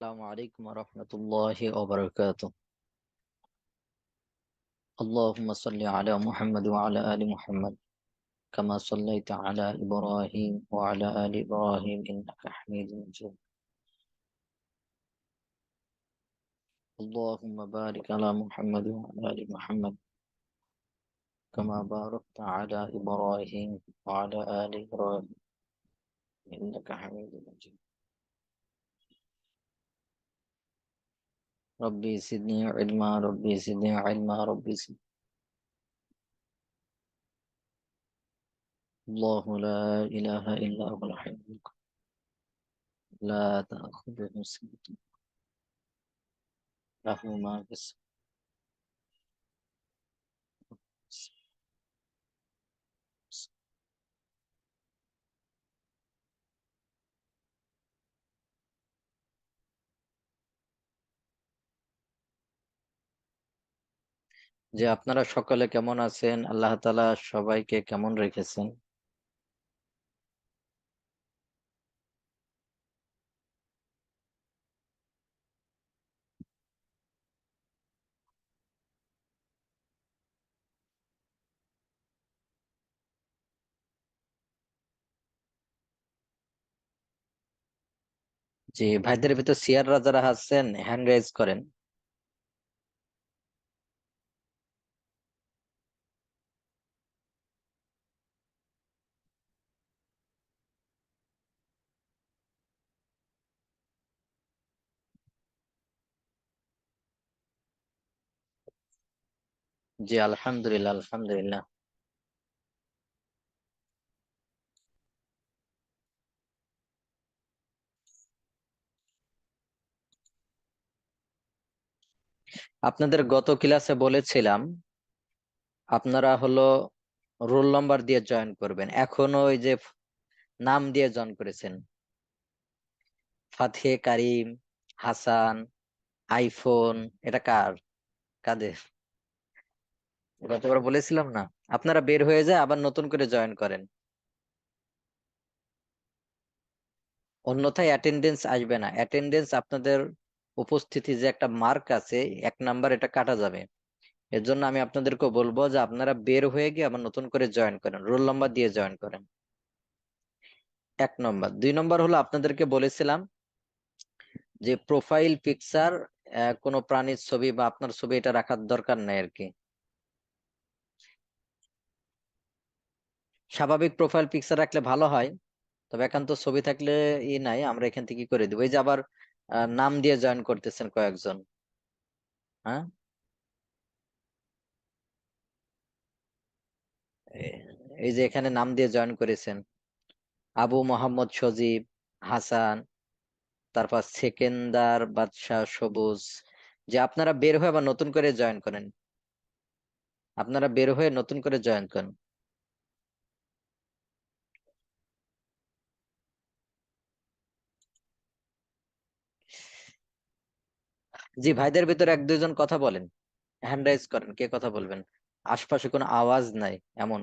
السلام عليكم ورحمة الله وبركاته. اللهم صل على محمد وعلى آل محمد كما صليت على إبراهيم وعلى آل إبراهيم إنك حميد مجيد. اللهم بارك على محمد وعلى آل محمد كما باركت على إبراهيم وعلى آل إبراهيم إنك حميد مجيد. ربي زدني علما ربي زدني علما ربي زدني. الله لا إله إلا هو الحي القيوم لا تأخذه سنة له ما في السماوات. যে আপনারা সকলে কেমন আছেন? আল্লাহ তাআলা সবাইকে কেমন রেখেছেন? যে ভাইদের ভিতর সিয়াররা যারা আছেন হ্যান্ড রেজ করেন। জি আলহামদুলিল্লাহ আলহামদুলিল্লাহ। আপনাদের গত ক্লাসে বলেছিলাম আপনারা হলো রোল নাম্বার দিয়ে জয়েন করবেন। এখনো ওই যে নাম দিয়ে জয়েন করেছেন, ফাতিহে কারিম, হাসান, আইফোন, এটা কাদের? গতবার বলেছিলাম না, আপনারা বের হয়ে যায় আবার নতুন করে জয়েন করেন, অন্যথায় অ্যাটেন্ডেন্স আসবে না। অ্যাটেন্ডেন্স আপনাদের উপস্থিতি যে একটা মার্ক আছে 1 নাম্বার, এটা কাটা যাবে। এর জন্য আমি আপনাদেরকে বলবো যে আপনারা বের হয়ে গিয়ে আবার নতুন করে জয়েন করেন, রোল নাম্বার দিয়ে জয়েন করেন। 1 নম্বর। 2 নম্বর হলো আপনাদেরকে বলেছিলাম যে প্রোফাইল পিকচার কোনো প্রাণীর ছবি বা আপনার ছবি এটা রাখার দরকার নাই আর কি। স্বাভাবিক প্রোফাইল পিকচার রাখলে ভালো হয়, তবে একান্ত ছবি থাকলে নাই, আমরা এখান থেকে করে দেবো। এই যে আবার নাম দিয়ে জয়েন করতেছেন কয়েকজন। হ্যাঁ, এই যে এখানে নাম দিয়ে জয়েন করেছেন, আবু মোহাম্মদ সজীব, হাসান, তারপর সেকেন্দার বাদশাহ, সবুজ। যে আপনারা বের হয়ে আবার নতুন করে জয়েন করেন, আপনারা বের হয়ে নতুন করে জয়েন করেন। জি ভাইদের ভিতরে 1-2 জন কথা বলেন, হ্যান্ড রাইজ করেন, কে কথা বলবেন? আশপাশে কোনো আওয়াজ নাই এমন,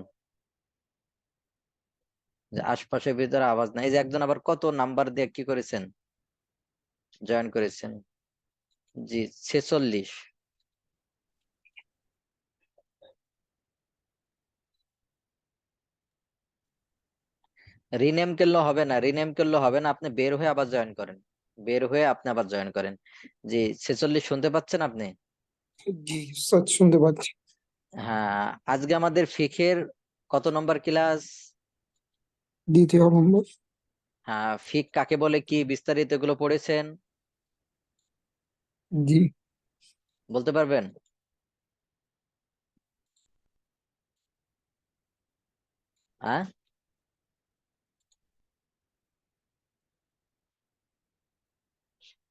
যে আশপাশের ভিতরে আওয়াজ নাই। এই যে একজন আবার কত নাম্বার দিয়ে কি করেছেন, জয়েন করেছেন? জি 46। রিনেম করলে হবে না, রিনেম করলে হবে না, আপনি বের হয়ে আবার জয়েন করেন, বের হয়ে আপনি আবার জয়েন করেন। জি 46 শুনতে পাচ্ছেন আপনি? জি স্যার, শুনতে পাচ্ছি। হ্যাঁ, আজকে আমাদের ফিকের কত নম্বর ক্লাস? 2 নম্বর। হ্যাঁ, ফিক কাকে বলে, কি বিস্তারিত এগুলো পড়েছেন? জি বলতে পারবেন? হ্যাঁ,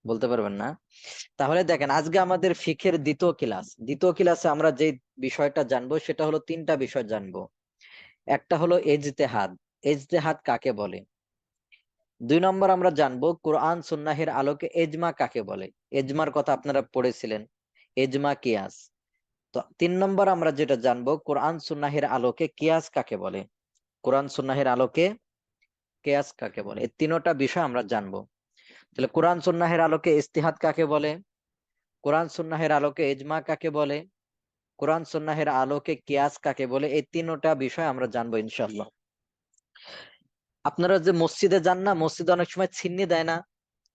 বলতে পারবেন না? তাহলে দেখেন, আজকে আমাদের ফিকের দ্বিতীয় ক্লাসে আমরা যে বিষয়টা জানবো সেটা হলো 3টা বিষয় জানবো। একটা হলো এজতেহাদ, এজতেহাদ কাকে বলে। 2 নম্বর আমরা জানবো কোরআন সুন্নাহের আলোকে এজমা কাকে বলে, এজমার কথা আপনারা পড়েছিলেন, এজমা কিয়াস। তো 3 নম্বর আমরা যেটা জানবো কোরআন সুন্নাহের আলোকে কিয়াস কাকে বলে, কোরআন সুন্নাহের আলোকে কিয়াস কাকে বলে। এই 3টা বিষয় আমরা জানবো। তাহলে কোরআন সুন্নাহের আলোকে ইজতিহাদ কাকে বলে, কোরআন সুন্নাহের আলোকে ইজমা কাকে বলে, কোরআন সুন্নাহের আলোকে কিয়াস কাকে বলে, এই তিনটা বিষয় আমরা জানবো ইনশাআল্লাহ। আপনারা যে মসজিদে যান না, মসজিদে অনেক সময় ছিন্নি দেয় না,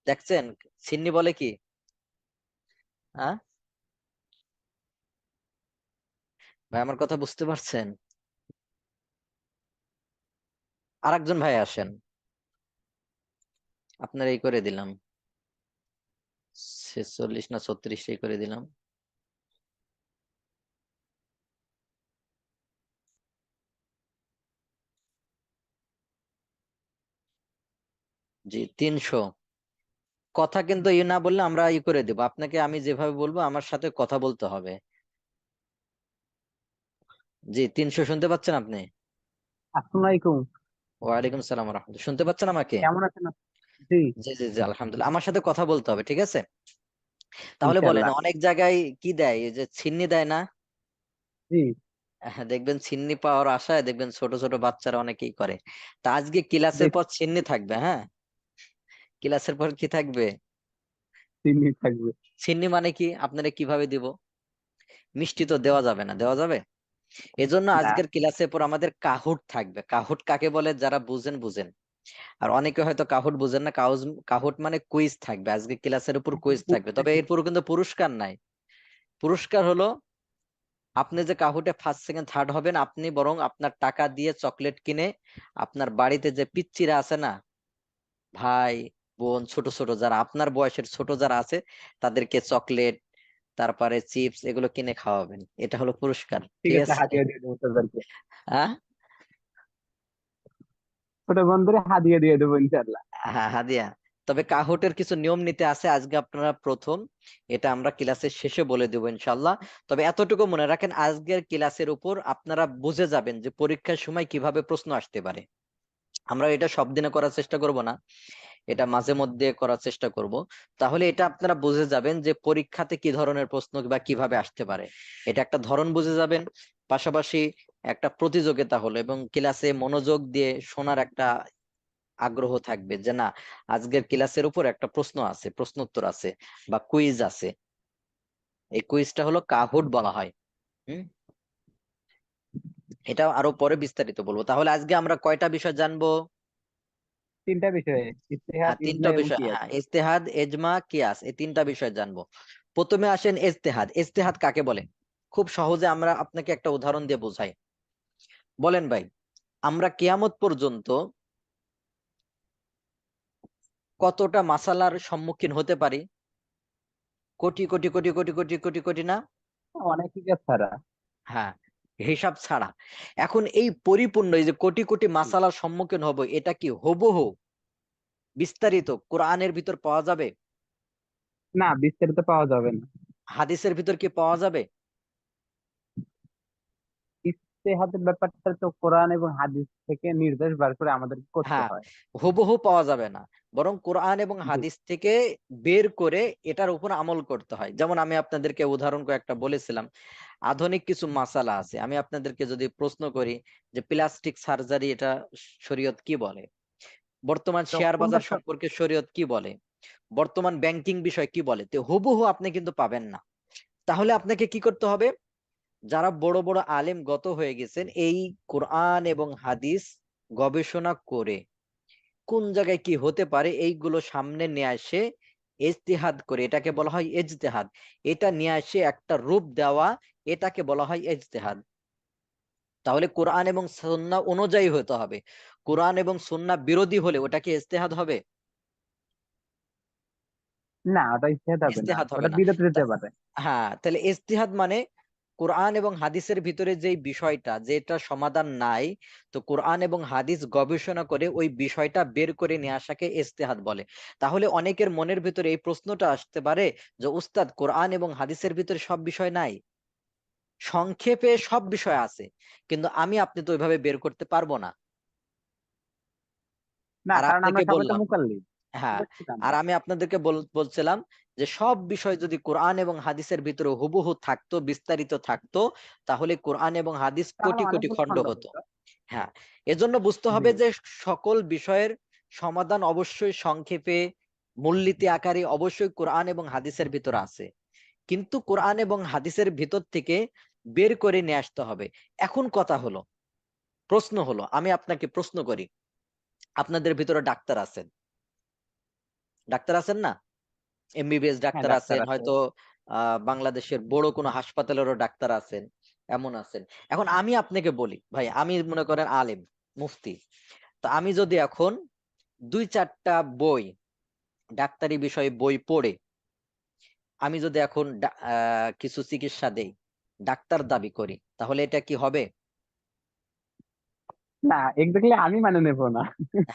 দেখছেন? ছিন্নি বলে কি? হ্যাঁ ভাই, আমার কথা বুঝতে পারছেন? আরেকজন ভাই আসেন, আপনার এই করে দিলাম 46 না 36 এই করে দিলাম। জি 300। কথা কিন্তু না বললে আমরা করে দেবো আপনাকে, আমি যেভাবে বলবো আমার সাথে কথা বলতে হবে। জি 300 শুনতে পাচ্ছেন আপনি? আসসালামু আলাইকুম। ওয়ালাইকুম সালাম ওয়া রাহমাতুল্লাহ। শুনতে পাচ্ছেন আমাকে? কেমন আছেন জি। জি জি জি আলহামদুলিল্লাহ। আমার সাথে কথা বলতে হবে, ঠিক আছে? তাহলে বলেন, ইনশাআল্লাহ। অনেক জায়গায় কি দেয়, এই যে ছিন্নি দেয় না? জি। হ্যাঁ, দেখবেন ছিন্নি পাওয়ার আশায় দেখবেন ছোট ছোট বাচ্চারা অনেকেই করে। তা আজকে ক্লাসের দেখ পর ছিন্নি থাকবে, হ্যাঁ? ক্লাসের পর কি থাকবে? চিনি থাকবে। ছিন্নি মানে কি, আপনারা কিভাবে দিব? মিষ্টি তো দেওয়া যাবে না, দেওয়া যাবে? এজন্য না, আজকের ক্লাসের পর আমাদের কাহুট থাকবে। কাহুট কাকে বলে, যারা বুঝেন বুঝেন, আর অনেকে হয়তো কাহুট বুঝেন না। কাহুট মানে কুইজ থাকবে, আজকে ক্লাসের উপর কুইজ থাকবে, তবে এরপর কিন্তু পুরস্কার নাই। পুরস্কার হলো, আপনি যে কাহুটে ফার্স্ট সেকেন্ড থার্ড হবেন, আপনি বরং আপনার টাকা দিয়ে চকলেট কিনে আপনার বাড়িতে যে পিচ্চিরা আছে না, ভাই বোন, ছোট ছোট যারা আপনার বয়সের ছোট যারা আছে, তাদেরকে চকলেট, তারপরে চিপস এগুলো কিনে খাওয়াবেন। এটা হলো পুরস্কার, ঠিক ঠিক আছে, আছে? হাদিয়া দিয়ে দেবো তাদেরকে। হ্যাঁ ছোট বন্ধুরে হাদিয়া দিয়ে দেবো ইনশাআল্লাহ। হ্যাঁ হাদিয়া। তবে কাহুটের কিছু নিয়ম নীতি আছে, আজকে আপনারা প্রথম, এটা আমরা ক্লাসের শেষে বলে দেবো ইনশাল্লাহ। তবে এতটুকু মনে রাখেন, আজকের ক্লাসের উপর আপনারা বুঝে যাবেন যে পরীক্ষার সময় কিভাবে প্রশ্ন আসতে পারে। আমরা এটা সব দিনে করার চেষ্টা করব না, এটা মাঝে মধ্যে করার চেষ্টা করব। তাহলে এটা আপনারা বুঝে যাবেন যে পরীক্ষাতে কি ধরনের প্রশ্ন বা কিভাবে আসতে পারে, এটা একটা ধরন বুঝে যাবেন। পাশাপাশি একটা প্রতিযোগিতা হলো, এবং ক্লাসে মনোযোগ দিয়ে শোনার একটা আগ্রহ থাকবে যে না, আজকের ক্লাসের উপর একটা প্রশ্ন আছে, প্রশ্ন উত্তর আছে, বা কুইজ আছে। এই কুইজটা হলো কাহুট বলা হয়। হুম, এটা আরো পরে বিস্তারিত বলবো। তাহলে আজকে আমরা কয়টা বিষয় জানবো? তিনটা বিষয়ে, ইত্তেহাদ, হ্যাঁ ইজমা তিনটা এবং বিষয়, কিয়াস। হ্যাঁ ইজতেহাদ এজমা কিয়াস, এই তিনটা বিষয় জানবো। প্রথমে আসেন ইজতেহাদ। ইজতেহাদ কাকে বলে? খুব সহজে আমরা আপনাকে একটা উদাহরণ দিয়ে বোঝাই। বলেন ভাই, আমরা কিয়ামত পর্যন্ত কতটা মাসালার সম্মুখীন হতে পারি? কোটি কোটি কোটি কোটি কোটি কোটি কোটি না? অনেক কিয়াস ছাড়া। হ্যাঁ, হিসাব ছাড়া। এখন এই পরিপূর্ণ, এই যে কোটি কোটি মাসালার সম্মুখীন হব, এটা কি হুবহু বিস্তারিত কোরআনের ভিতর পাওয়া যাবে? না, বিস্তারিত পাওয়া যাবে না। হাদিসের ভিতর কি পাওয়া যাবে? ইত্তেহাদের ব্যাপারটা তো কোরআন এবং হাদিস থেকে নির্দেশ বার করে আমাদেরকে করতে হ্যাঁ, হয়। হুবহু পাওয়া যাবে না, বরং কোরআন এবং জি। হাদিস থেকে বের করে এটার উপর আমল করতে হয়। যেমন আমি আপনাদেরকে উদাহরণ কয়েকটা বলেছিলাম, আধুনিক কিছু মাসালা আছে। আমি আপনাদেরকে যদি প্রশ্ন করি যে প্লাস্টিক সার্জারি, এটা শরীয়ত কি বলে? বর্তমান তো শেয়ার কোনটা বাজার সম্পর্কে শরীয়ত কি বলে? বর্তমান ব্যাংকিং বিষয় কি বলে? তো হুবহু আপনি কিন্তু পাবেন না। তাহলে আপনাকে কি করতে হবে? যারা বড় বড় আলেম গত হয়ে গেছেন, এই কোরআন এবং হাদিস গবেষণা করে কোন জায়গায় কি হতে পারে এইগুলো সামনে নিয়ে আসে, ইজতিহাদ করে, এটাকে বলা হয় ইজতিহাদ। এটা নিয়ে আসে একটা রূপ দেওয়া, এটাকে বলা হয় ইজতিহাদ। তাহলে কোরআন এবং সুন্নাহ অনুযায়ী হতে হবে। কোরআন এবং সুন্নাহ বিরোধী হলে ওটা কি ইজতিহাদ হবে? না, ওটা ইত্তেহাদ হবে না, ইজতিহাদ হবে ওটা না। বিরত যেতে তা- পারে। হ্যাঁ, তাহলে ইজতিহাদ মানে কোরআন এবং হাদিসের ভিতরে যে বিষয়টা, যেটা সমাধান নাই, তো কোরআন এবং হাদিস গবেষণা করে ওই বিষয়টা বের করে নিয়ে আসাকে ইজতিহাদ বলে। তাহলে অনেকের মনের ভিতরে এই প্রশ্নটা আসতে পারে যে উস্তাদ, কোরআন এবং হাদিসের ভিতরে সব বিষয় নাই? সংক্ষেপে সব বিষয় আছে, কিন্তু আমি আপনি তো ওইভাবে বের করতে পারবো না। না, আর কারণ আমরা আপনাকে সবাই তো বললাম, মুকাল্লিদ। হ্যাঁ, মুফাসসির আর আমরা। আমি আপনাদেরকে বলছিলাম যে সব বিষয় যদি কোরআন এবং হাদিসের ভিতরে হুবহু থাকতো, বিস্তারিত থাকতো, তাহলে কোরআন এবং হাদিস তাহলে কোটি কোটি অনেকগুলো খণ্ড খন্ড হতো। হতো। হ্যাঁ, এজন্য বুঝতে জি। হবে যে সকল বিষয়ের সমাধান অবশ্যই সংক্ষেপে মূলনীতি আকারে অবশ্যই কোরআন এবং হাদিসের ভিতর আছে, কিন্তু কোরআন এবং হাদিসের ভিতর থেকে বের করে নিয়ে আসতে হবে। এখন কথা হলো, প্রশ্ন হলো, আমি আপনাকে প্রশ্ন করি, আপনাদের ভিতরে ডাক্তার আছেন, ডাক্তার আছেন না? এমবিবিএস হ্যাঁ, ডাক্তার ডাক্তার আছেন, আছে। হয়তো বাংলাদেশের বড় কোনো হাসপাতালেরও ডাক্তার আছেন, এমন আছেন। এখন আমি আপনাকে বলি ভাই, আমি মনে করেন আলেম, মুফতি, তো আমি যদি এখন 2-4টা বই, ডাক্তারি বিষয়ে বই পড়ে আমি যদি এখন কিছু চিকিৎসা দেই, ডাক্তার দাবি করি, তাহলে এটা কি হবে? না, এক্স্যাক্টলি আমি মানে নেব না।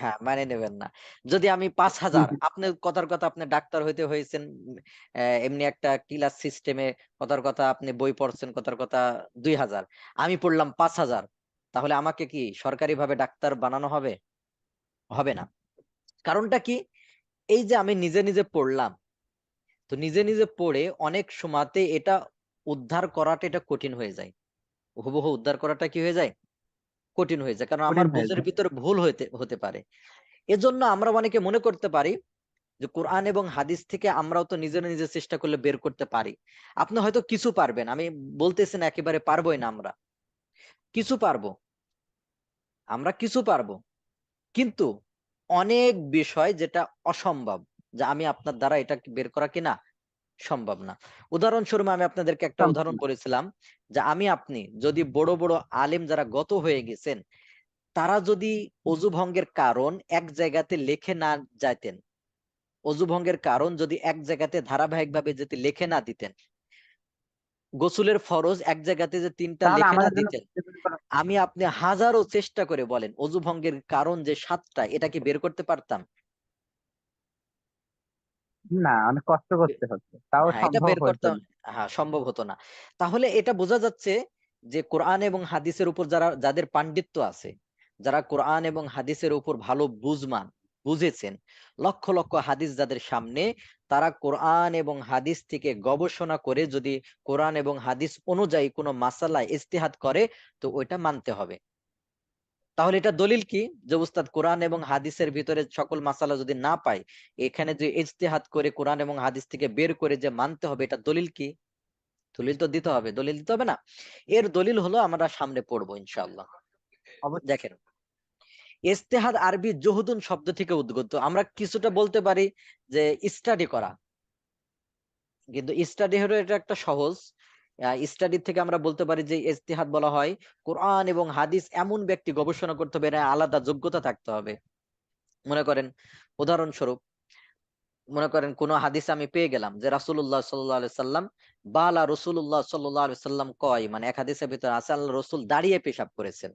হ্যাঁ, মানে নেবেন না। যদি আমি 5,000, আপনি কথার কথা আপনি ডাক্তার হইতে হয়েছেন এমনি একটা ক্লাস সিস্টেমে, কথার কথা আপনি বই পড়ছেন, কথার কথা 2,000, আমি পড়লাম 5,000, তাহলে আমাকে কি সরকারিভাবে ডাক্তার বানানো হবে? হবে না। কারণটা কি? এই যে আমি নিজে নিজে পড়লাম, তো নিজে নিজে পড়ে অনেক সময়তে এটা উদ্ধার করাটা এটা কঠিন হয়ে যায়। হুবহু উদ্ধার করাটা কি হয়ে যায়? কঠিন হয়ে যায়, কারণ আমার কঠিন হয়ে বুঝের যায়। ভিতরে ভুল হতে হতে পারে। এজন্য আমরা অনেকে মনে করতে পারি যে কোরআন এবং হাদিস থেকে আমরাও তো নিজেরা নিজে চেষ্টা করলে বের করতে পারি। আপনি হয়তো কিছু পারবেন, আমি বলতেছি না একেবারে পারবোই না, আমরা কিছু পারবো, আমরা কিছু পারবো, কিন্তু অনেক বিষয় যেটা অসম্ভব, যে আমি আপনার দ্বারা এটা বের করা কিনা সম্ভব না। উদাহরণস্বরূপ আমি আপনাদেরকে একটা সম্ভব উদাহরণ না। বলেছিলাম, যে আমি আপনি যদি বড় বড় আলেম যারা গত হয়ে গেছেন, তারা যদি অজু ভঙ্গের কারণ এক জায়গাতে লিখে না যাইতেন, অজু ভঙ্গের কারণ যদি এক জায়গাতে ধারাবাহিকভাবে যদি লিখে না দিতেন, গোসলের ফরজ এক জায়গাতে যে 3টা তাহলে লিখে না আমাদের জন্য দিতেন, খুঁজে বের করা আমি আপনি হাজারো চেষ্টা করে বলেন অজু ভঙ্গের কারণ যে 7টা, এটা কি বের করতে পারতাম? না, অনেক কষ্ট করতে হচ্ছে, তাও হ্যাঁ, এটা সম্ভব বের করতে, হতো না। হ্যাঁ, সম্ভব হতো না। তাহলে এটা বোঝা যাচ্ছে যে কোরআন এবং হাদিসের উপর যাদের পাণ্ডিত্য আছে, যারা কোরআন এবং হাদিসের উপর ভালো বুঝমান, বুঝেছেন, লক্ষ লক্ষ হাদিস যাদের সামনে, তারা কোরআন এবং হাদিস থেকে গবেষণা করে যদি কোরআন এবং হাদিস অনুযায়ী কোনো মাসালায় ইজতিহাদ করে, তো ওইটা মানতে হবে। তাহলে এটা দলিল কি? যে উস্তাদ কোরআন এবং হাদিসের ভিতরে সকল মাসালা যদি না পাই, এখানে যে ইজতিহাদ করে কোরআন এবং হাদিস থেকে বের করে যে মানতে হবে, এটা দলিল কি? দলিল তো দিতে হবে, দলিল দিতে হবে না? এর দলিল হলো আমরা সামনে পড়বো ইনশাআল্লাহ। অবশ্যই। দেখেন, ইজতিহাদ আরবি জুহুদুন শব্দ থেকে উদ্গত। আমরা কিছুটা বলতে পারি যে স্টাডি করা, কিন্তু স্টাডি হলো এটা একটা সহজ, স্টাডি থেকে আমরা বলতে পারি যে ইজতিহাদ বলা হয় কোরআন এবং হাদিস এমন ব্যক্তি গবেষণা করতে হবে, এর আলাদা যোগ্যতা থাকতে হবে। মনে করেন, উদাহরণস্বরূপ, মনে করেন কোন হাদিস আমি পেয়ে গেলাম যে রাসূলুল্লাহ সাল্লাল্লাহু আলাইহি সাল্লাম, বালা রাসূলুল্লাহ সাল্লাল্লাহু আলাইহি সাল্লাম কয়, মানে এক হাদিসের ভিতরে আছে আল্লাহ রাসূল দাঁড়িয়ে পেশাব করেছেন।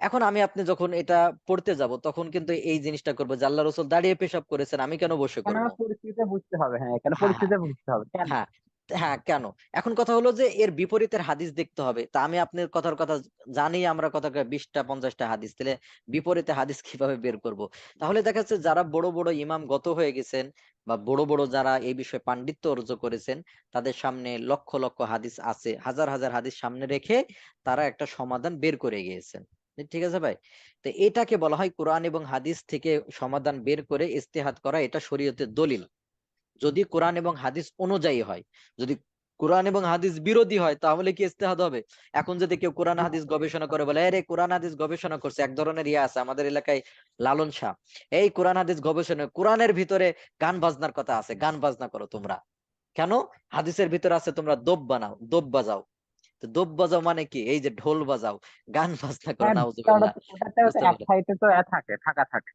এখন আমি আপনি যখন এটা পড়তে যাব, তখন কিন্তু এই জিনিসটা করবো যে আল্লাহ রাসূল দাঁড়িয়ে পেশাব করেছেন, আমি কেন বসে কেন করব? পরিস্থিতিটা বুঝতে হবে, হ্যাঁ, কেন হ্যাঁ, হ্যাঁ, পরিস্থিতিটা বুঝতে হবে কেন। হ্যাঁ, হ্যাঁ, কেন? এখন কথা হলো যে এর বিপরীতের হাদিস দেখতে হবে। তা আমি আপনার কথার কথা জানি, আমরা কথা 20টা 50টা হাদিস, তাহলে বিপরীতে হাদিস কিভাবে বের করব? তাহলে দেখা যাচ্ছে যারা বড় বড় ইমাম গত হয়ে গেছেন, বা বড় বড় যারা এই বিষয়ে পাণ্ডিত্য অর্জন করেছেন, তাদের সামনে লক্ষ লক্ষ হাদিস আছে, হাজার হাজার হাদিস সামনে রেখে তারা একটা সমাধান বের করে গিয়েছেন। ঠিক আছে ভাই? তো এটাকে বলা হয় কোরআন এবং হাদিস থেকে সমাধান বের করে ইজতিহাদ করা, এটা শরীয়তের দলিল। যদি কোরআন এবং হাদিস অনুযায়ী হয়। যদি কোরআন এবং হাদিস বিরোধী হয়, তাহলে কি ইজতিহাদ হবে? এখন যদি কেউ কোরআন হাদিস গবেষণা করে বলে, আরে কোরআন হাদিস গবেষণা করছে, এক ধরনের ইয়ে আছে আমাদের এলাকায়, লালন শাহ, এই কোরআন হাদিস গবেষণা, কোরআনের ভিতরে গান বাজনার কথা আছে, গান বাজনা করো তোমরা কেন? হাদিসের ভিতরে আছে তোমরা দোপ বানাও, দোপ বাজাও। তো দোপ বাজাও মানে কি? এই যে ঢোল বাজাও, গান বাজনা করো, হ্যাঁ, নাউজুবিল্লাহ। ওটাতে বুঝতে এক পারলে? সাইডে তো থাকে, ফাঁকা থাকে।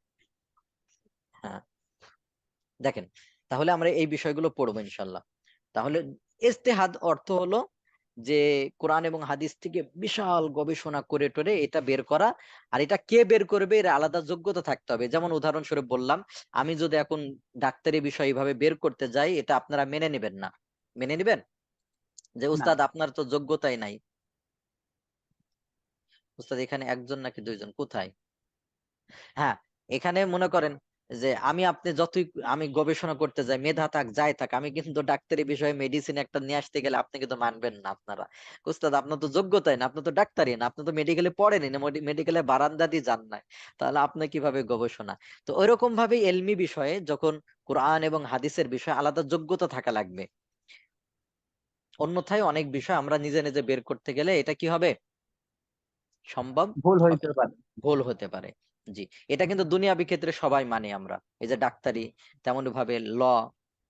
হ্যাঁ, দেখেন, তাহলে আমরা এই বিষয়গুলো পড়বো ইনশাল্লাহ। তাহলে ইজতিহাদ অর্থ হলো যে কোরআন এবং হাদিস থেকে বিশাল গবেষণা করে টরে এটা বের করা। আর এটা কে বের করবে, এর আলাদা যোগ্যতা থাকতে হবে। যেমন উদাহরণস্বরূপ বললাম, আমি যদি এখন ডাক্তারি বিষয় এইভাবে বের করতে যাই, এটা আপনারা মেনে নেবেন না। মেনে নিবেন যে না, উস্তাদ আপনার তো যোগ্যতাই নাই? উস্তাদ এখানে একজন নাকি দুইজন? কোথায়? হ্যাঁ, এখানে মনে করেন যে আপনি যতই আমি গবেষণা করতে যাই, মেধা থাক যাই থাক, আমি কিন্তু ডাক্তারি বিষয়ে মেডিসিন একটা নিয়ে আসতে গেলে আপনি কিন্তু মানবেন না। আপনারা উস্তাদ, আপনার তো যোগ্যতাই না, আপনি তো ডাক্তারই না, আপনি তো মেডিকেলে পড়েনি না, মেডিকেলে বারান্দা দিয়ে যান নাই, তাহলে আপনি কিভাবে গবেষণা? তো ওইরকম ভাবে এলমি বিষয়ে যখন কোরআন এবং হাদিসের বিষয়ে আলাদা যোগ্যতা থাকা লাগবে। অন্যথায় অনেক বিষয় আমরা নিজে নিজে বের করতে গেলে এটা কি হবে? সম্ভব ভুল হবে হইতে না, পারে। ভুল হতে পারে। জি, এটা কিন্তু দুনিয়াবি ক্ষেত্রে সবাই মানি আমরা। এই যে ডাক্তারি, তেমন ভাবে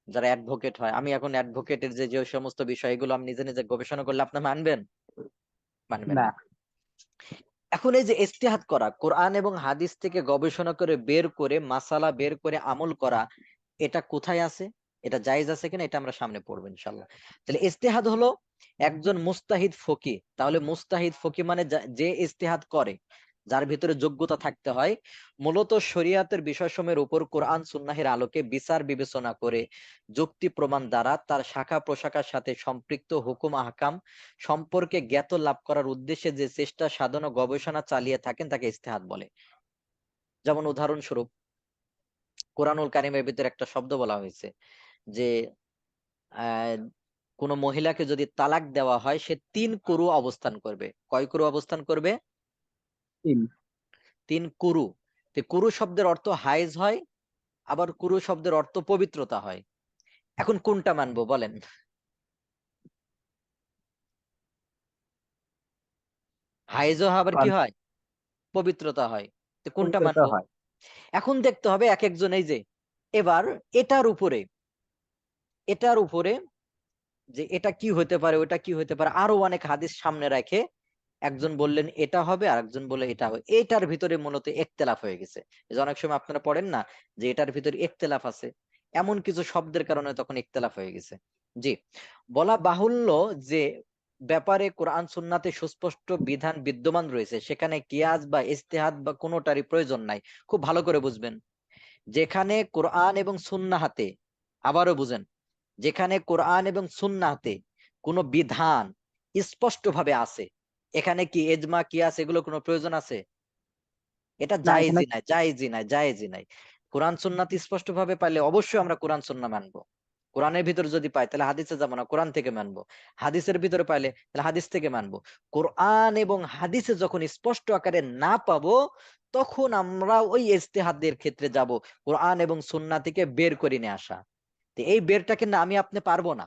যারা অ্যাডভোকেট হয়, আমি এখন অ্যাডভোকেটের যে যে সমস্ত বিষয়, এগুলো আমি নিজে নিজে গবেষণা করলে আপনি মানবেন? মানবেন না, না। এখন এই যে ইজতিহাদ করা, কোরআন এবং হাদিস থেকে গবেষণা করে বের করে মাসালা বের করে আমল করা, এটা কোথায় আছে? এটা জায়েজ আছে কিনা এটা আমরা সামনে পড়বো ইনশাআল্লাহ। তাহলে ইজতিহাদ হলো একজন মুস্তাহিদ ফকি। তাহলে মুস্তাহিদ ফকি মানে যে ইজতিহাদ করে, যার ভিতরে যোগ্যতা থাকতে হয়, মূলত শরিয়াতের বিষয়সমূহের উপর কোরআন সুন্নাহের আলোকে বিচার বিবেচনা করে যুক্তি প্রমাণ দ্বারা তার শাখা প্রশাখার সাথে সম্পৃক্ত হুকুম আহকাম সম্পর্কে জ্ঞাত লাভ করার উদ্দেশ্যে যে চেষ্টা সাধন ও গবেষণা চালিয়ে থাকেন তাকে ইজতিহাদ বলে। যেমন উদাহরণস্বরূপ, কোরআনুল কারিমের ভিতরে একটা শব্দ বলা হয়েছে যে আহ কোন মহিলাকে যদি তালাক দেওয়া হয়, সে 3 কুরু অবস্থান করবে। কয় কুরু অবস্থান করবে? তিন। 3 কুরু। তো কুরু শব্দের অর্থ হাইজ হয়, আবার কুরু শব্দের অর্থ পবিত্রতা হয়। এখন কোনটা মানবো বলেন? হাইজও আবার কি হয়? পবিত্রতা হয়। তো কোনটা পবিত্রতা মানবো? হয়। এখন দেখতে হবে এক একজন, এই যে এবার এটার উপরে এটার উপরে যে এটা কি হতে পারে, ওটা কি হতে পারে, আরো অনেক হাদিস সামনে রেখে একজন বললেন এটা হবে, আর একজন বললেন এটা হবে। এটার ভিতরে মূলত ইখতিলাফ হয়ে গেছে। এই যে অনেক সময় আপনারা পড়েন না যে এটার ভিতরে ইখতিলাফ আছে, এমন কিছু শব্দের কারণে তখন ইখতিলাফ হয়ে গেছে। জি, বলা বাহুল্য যে ব্যাপারে কোরআন সুন্নাতে সুস্পষ্ট বিধান বিদ্যমান রয়েছে, সেখানে কিয়াস বা ইজতিহাদ বা কোনোটারই প্রয়োজন নাই। খুব ভালো করে বুঝবেন, যেখানে কোরআন এবং সুন্নাহাতে, আবারও বুঝেন, যেখানে কোরআন এবং সুন্নাহাতে কোনো বিধান স্পষ্ট ভাবে আছে, এখানে কি এজমা কিয়াস এগুলো কোনো প্রয়োজন আছে? এটা না, এখানে জায়েজই নাই, জায়েজই নাই, জায়েজই নাই। কোরআন সুন্নাত স্পষ্ট ভাবে পাইলে অবশ্যই আমরা কোরআন সুন্নাহ মানবো। কোরআনের ভিতরে যদি পাই তাহলে হাদিসে যাবো না, কোরআন থেকে মানবো। হাদিসের ভিতরে পাইলে তাহলে হাদিস থেকে মানবো। কোরআন এবং হাদিসে যখন স্পষ্ট আকারে না পাবো, তখন আমরা ওই ইজতিহাদের ক্ষেত্রে যাব, কোরআন এবং সুন্নাহ থেকে বের করে নিয়ে আসা। তো এই বেরটাকে না আমি আপনি পারবো না।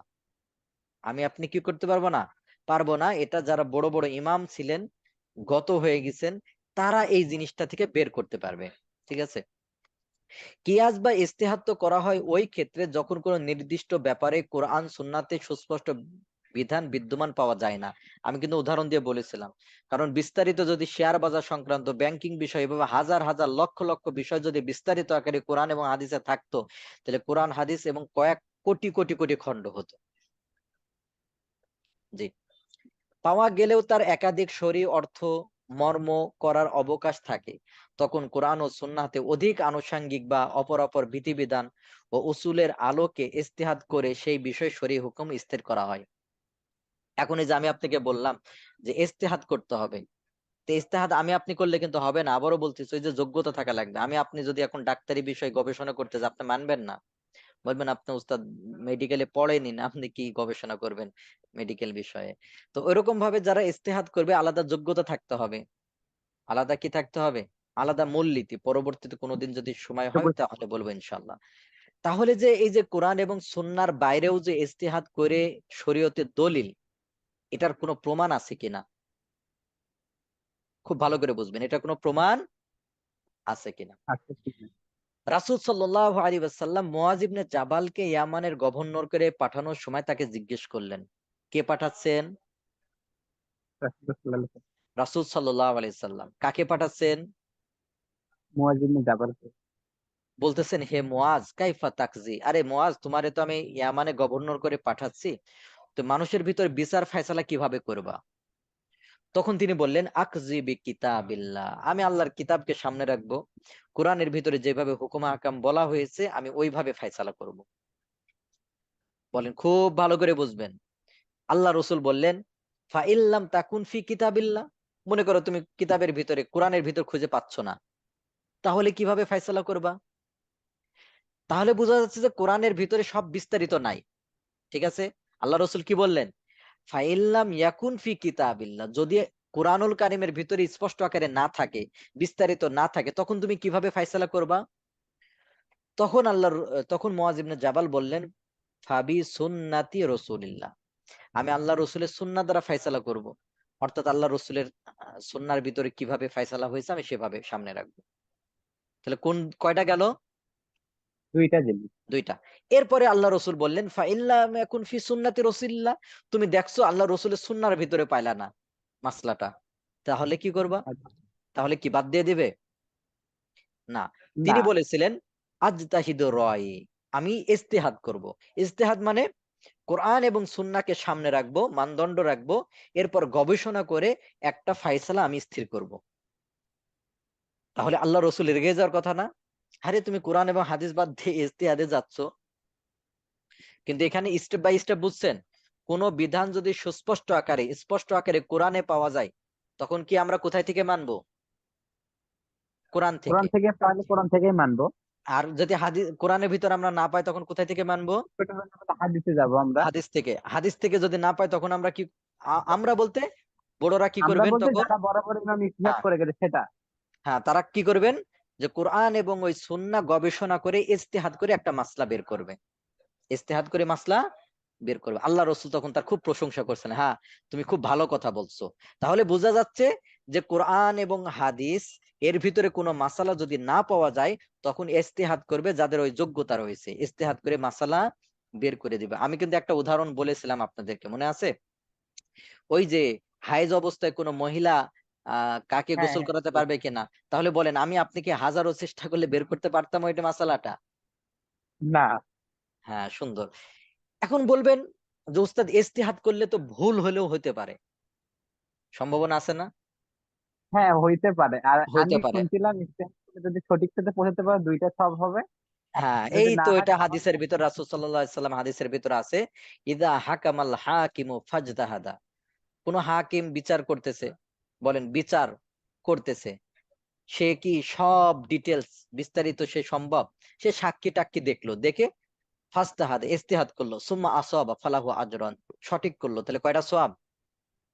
আমি আপনি কি করতে পারবো না? পারবো না। এটা যারা বড় বড় ইমাম ছিলেন, গত হয়ে গেছেন, তারা এই জিনিসটা থেকে বের করতে পারবে। ঠিক আছে? কিয়াস বা ইজতিহাদ তো করা হয় ওই ক্ষেত্রে যখন কোনো নির্দিষ্ট ব্যাপারে কোরআন সুন্নাতে সুস্পষ্ট বিধান বিদ্যমান পাওয়া যায় না। আমি কিন্তু উদাহরণ দিয়ে বলেছিলাম, কারণ বিস্তারিত যদি শেয়ার বাজার সংক্রান্ত ব্যাংকিং বিষয় এভাবে হাজার হাজার লক্ষ লক্ষ বিষয় যদি বিস্তারিত আকারে কোরআন এবং হাদিসে থাকতো, তাহলে কোরআন হাদিস এবং কয়েক কোটি কোটি কোটি খণ্ড হতো। জি, পাওয়া গেলেও তার একাধিক শরী অর্থ মর্ম করার অবকাশ থাকে। তখন কোরআন ও সুন্নাহতে অধিক আনুষঙ্গিক বা অপর বিধিবিধান ও উসুলের আলোকে ইজতিহাদ করে সেই বিষয় শরী হুকুম স্থির করা হয়। এখন এই যে আমি আপনাকে বললাম যে ইজতিহাদ করতে হবে, তো ইজতিহাদ আমি আপনি করলে কিন্তু হবে না। আবারও বলতেছি, ওই যে যোগ্যতা থাকা লাগবে। আমি আপনি যদি এখন ডাক্তারি বিষয়ে গবেষণা করতে যাই, আপনি মানবেন না, বলবেন আপনি উস্তাদ মেডিকেলে পড়েনি না, আপনি কি গবেষণা করবেন মেডিকেল বিষয়ে? তো ওইরকম ভাবে যারা ইজতিহাদ করবে আলাদা যোগ্যতা থাকতে হবে। আলাদা কি থাকতে হবে? আলাদা মূলনীতি। পরবর্তীতে কোনোদিন যদি সময় হয় তাহলে বলবো ইনশাআল্লাহ। তাহলে যে এই যে কোরআন এবং সুন্নাহর বাইরেও যে ইজতিহাদ করে শরীয়তের দলিল, এটার কোনো প্রমাণ আছে কিনা খুব ভালো করে বুঝবেন, এটা কোনো প্রমাণ আছে কিনা। আচ্ছা, ঠিক আছে। রাসূল সাল্লাল্লাহু আলাইহি ওয়াসাল্লাম মুআয ইবনে জাবালকে ইয়ামানের গভর্নর করে পাঠানোর সময় তাকে জিজ্ঞেস করলেন, কে পাঠাচ্ছেন? রাসূলুল্লাহ সাল্লাল্লাহু আলাইহি ওয়াসাল্লাম রাসূল সাল্লাল্লাহু আলাইহি সাল্লাম। কাকে পাঠাচ্ছেন? মুয়ায ইবনে জাবালকে। বলতেছেন, হে মুআজ কাইফা তাকজি, আরে মুআজ তোমারে তো আমি ইয়ামানে গভর্নর করে পাঠাচ্ছি, তো মানুষের ভিতর বিচার ফায়সালা কিভাবে করবা? তখন তিনি বললেন, আকজি বি কিতাবিল্লাহ, আমি আল্লাহর কিতাবকে সামনে রাখবো, কোরআনের ভিতরে যেভাবে হুকুম আহকাম বলা হয়েছে আমি ওইভাবে ফায়সালা করব। বলেন, খুব ভালো করে বুঝবেন। আল্লাহ রসুল বললেন, ফাইল্লাম তাকুন ফি কিতাবিল্লাহ, মনে করো তুমি কিতাবের ভিতরে কোরআনের ভিতর খুঁজে পাচ্ছ না, তাহলে কিভাবে ফায়সালা করবা? তাহলে বোঝা যাচ্ছে যে কোরআনের ভিতরে সব বিস্তারিত নাই। ঠিক আছে, আল্লাহ রসুল কি বললেন? ফাইল্লাম ইয়াকুন ফি কিতাবিল্লাহ, যদি কোরআনুল কারিমের ভিতরে স্পষ্ট আকারে না থাকে, বিস্তারিত না থাকে, তখন তুমি কিভাবে ফায়সালা করবা? তখন মুআয ইবনে জাবাল বললেন, ফাবি সুন্নাতি রাসূলিল্লাহ, আমি আল্লাহ রসুলের সুন্নাহ দ্বারা ফায়সালা করব। অর্থাৎ আল্লাহ রসুলের সুন্নাহর ভিতরে কিভাবে ফায়সালা হয়েছে আমি সেভাবে সামনে রাখবো। তাহলে কয়টা গেল? দুইটা জিনিস। দুইটা। এরপরে আল্লাহ রসুল বললেন, ফাইল্লাম ইয়াকুন ফি সুন্নাতি রাসূলিল্লাহ, তুমি দেখছো আল্লাহ রসুলের সুন্নাহর ভিতরে পাইলা না মাসলাটা, তাহলে কি করবা? আচ্ছা, তাহলে কি বাদ দিয়ে দিবে? না, না, তিনি বলেছিলেন আজতাহিদু রাই, আমি ইজতিহাদ করব। ইজতিহাদ মানে কোরআন এবং সুন্নাহকে সামনে রাখবো, মানদণ্ড রাখবো, এরপর গবেষণা করে একটা ফায়সালা আমি স্থির করব। তাহলে আল্লাহ রসুল রেগে যাওয়ার কথা না? আরে তুমি কোরআন এবং হাদিস বাদ দিয়ে ইজতিহাদে যাচ্ছ। কিন্তু এখানে স্টেপ বাই স্টেপ বুঝছেন, কোন বিধান যদি সুস্পষ্ট আকারে স্পষ্ট আকারে কোরআনে পাওয়া যায়, তখন কি আমরা কোথায় থেকে মানবো? কোরআন কোরআন থেকে। থেকে পারলে কোরআন থেকেই মানবো। আর যদি হাদিস কোরআনের ভিতর আমরা না পাই, তখন কোথায় থেকে মানবো? ছোট হলে আমরা হাদিসে যাব আমরা। হাদিস থেকে। হাদিস থেকে যদি না পাই, তখন আমরা কি, আমরা বলতে বড়রা কি আমরা করবেন বলতে তখন? যারা বরাবর ইমাম ইজতিহাদ হ্যাঁ, করে গেছে সেটা। হ্যাঁ, তারা কি করবেন? যে কোরআন এবং ওই সুন্নাহ গবেষণা করে ইজতিহাদ করে একটা মাসলা বের করবে। ইজতিহাদ করে মাসলা বের করবে। আল্লাহ রসুল তখন তার খুব প্রশংসা করছেন, হ্যাঁ তুমি খুব ভালো কথা বলছো। তাহলে বোঝা যাচ্ছে যে কোরআন এবং হাদিস এর ভিতরে কোনো মাসালা যদি না পাওয়া যায়, তখন ইজতিহাদ করবে যাদের ওই যোগ্যতা রয়েছে, ইজতিহাদ করে মাসালা বের করে দিবে। আমি কিন্তু একটা উদাহরণ বলেছিলাম আপনাদেরকে, মনে আছে? ওই যে হায়েজ অবস্থায় কোনো মহিলা কাকে হ্যাঁ, গোসল হ্যাঁ, করাতে পারবে কিনা, তাহলে বলেন আমি আপনি কি হাজারো চেষ্টা করলে বের করতে পারতাম ওইটা মাসালাটা? না, হ্যাঁ, সুন্দর। এখন বলবেন যে উস্তাদ ইজতিহাদ করলে তো ভুল হলেও হতে পারে, সম্ভাবনা আছে না? হ্যাঁ হইতে পারে। আর হইতে আমি পারে। শুনছিলাম ইজতিহাদ করে যদি সঠিক পথে পৌঁছাতে পারো দুইটা সব হবে। হ্যাঁ, যদি এই না তো হয় এটা তাহলে হাদিসের ভিতর রাসূল সাল্লাল্লাহু আলাইহি সাল্লাম হাদিসের ভিতর আছে, ইদা হাকামাল হাকিমু ফাজতাহাদা, কোন হাকিম বিচার করতেছে, বলেন বিচার করতেছে, সে কি সব ডিটেলস বিস্তারিত সে সম্ভব? সে সাক্ষী টাক্ষী দেখলো, দেখে ফাজতাহাদ ইজতিহাদ করলো, সুম্মা আসাবা ফালাহু আজরান, সঠিক করলো, তাহলে কয়টা সওয়াব?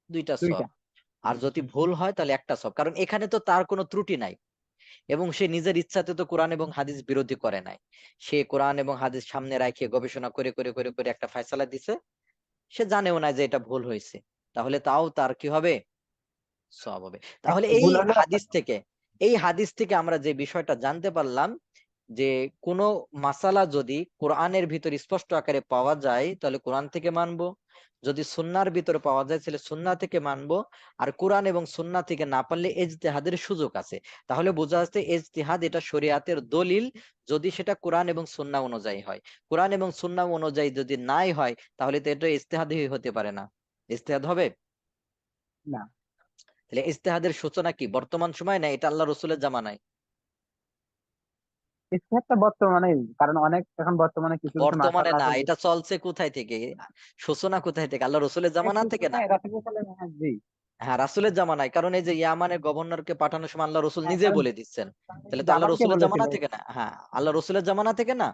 দুইটা দুইটা। সওয়াব। আর যদি ভুল হয় তাহলে একটা সওয়াব, কারণ এখানে তো তার কোনো ত্রুটি নাই, এবং সে নিজের ইচ্ছাতে তো কোরআন এবং হাদিস বিরোধী করে নাই। সে কোরআন এবং হাদিস সামনে রাখে গবেষণা করে করে করে করে একটা ফয়সালা দিছে, সে জানেও না যে এটা ভুল হয়েছে, তাহলে তাও তার কি হবে? সওয়াব হবে। তাহলে একটা ভুল হলে একটা এই হাদিস থেকে আমরা যে বিষয়টা জানতে পারলাম, যে কোন মাসালা যদি কোরআনের ভিতর স্পষ্ট আকারে পাওয়া যায় তাহলে কোরআন থেকে মানবো, যদি সুন্নাহর ভিতরে পাওয়া যায় তাহলে সুন্নাহ থেকে মানবো, আর কোরআন এবং সুন্নাহ থেকে না পারলে ইজতিহাদের সুযোগ আছে। তাহলে বোঝা যাচ্ছে ইজতিহাদ এটা শরিয়াতের দলিল, যদি সেটা কোরআন এবং সুন্নাহ অনুযায়ী হয়। কোরআন এবং সুন্নাহ অনুযায়ী যদি নাই হয়, তাহলে তো এটা ইজতিহাদই হতে পারে না। ইজতিহাদ হবে? না। তাহলে ইজতিহাদের সূচনা কি বর্তমান সময়, না এটা আল্লাহ রসুলের জামানায়? ইজতিহাদটা বর্তমানে, কারণ অনেক এখন বর্তমানে কিছু কিছু বর্তমানে মাসালা না, আছে এটা চলছে কোথায় থেকে? সূচনা কোথায় থেকে? আল্লাহ রসুলের জামানা থেকে না? জি। হ্যাঁ, রাসূলের জামানায়, কারণ এই যে ইয়ামানের গভর্নরকে পাঠানোর সময় আল্লাহ রসুল হ্যাঁ, নিজে কারণ বলে দিচ্ছেন। তাহলে তো আল্লাহ জামালকে রসুলের বলেছিল। জামানা থেকে না? হ্যাঁ, আল্লাহ রসুলের জামানা থেকে না?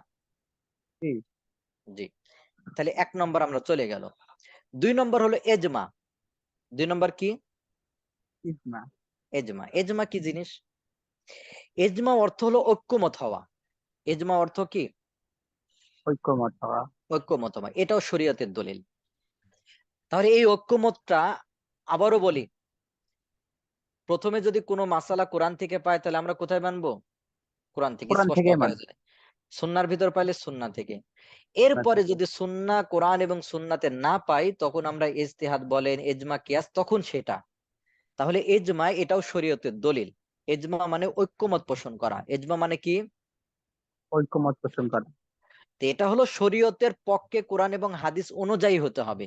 জি। জি। তাহলে 1 নম্বর আমরা চলে গেল। 2 নম্বর হলো এজমা। 2 নম্বর কি? ইজমা। এজমা। এজমা কি জিনিস? এজমা অর্থ হলো ঐক্যমত হওয়া। এজমা অর্থ কি? ঐক্যমত হওয়া। ঐক্যমত হওয়া। এটাও শরীয়তের দলিল। তাহলে এই ঐক্যমতটা, আবারও বলি, প্রথমে যদি কোনো মাসালা কোরআন থেকে পায় তাহলে আমরা কোথায় মানবো? কোরআন থেকে কোরআন স্পষ্ট থেকেই আকারে মানবে। জানে। সুন্নাহর ভিতর পাইলে সুন্নাহ থেকে। কোরআন এরপরে থেকে। যদি সুন্নাহ কোরআন এবং সুন্নাতে না পাই, তখন আমরা ইজতিহাদ বলেন, ইজমা, কিয়াস, তখন সেটা। তাহলে ইজমা এটাও শরীয়তের দলিল। ইজমা মানে ঐক্যমত পোষণ করা। ইজমা মানে কি? ঐক্যমত পোষণ করা। তো এটা হলো শরীয়তের পক্ষে কোরআন এবং হাদিস অনুযায়ী হতে হবে।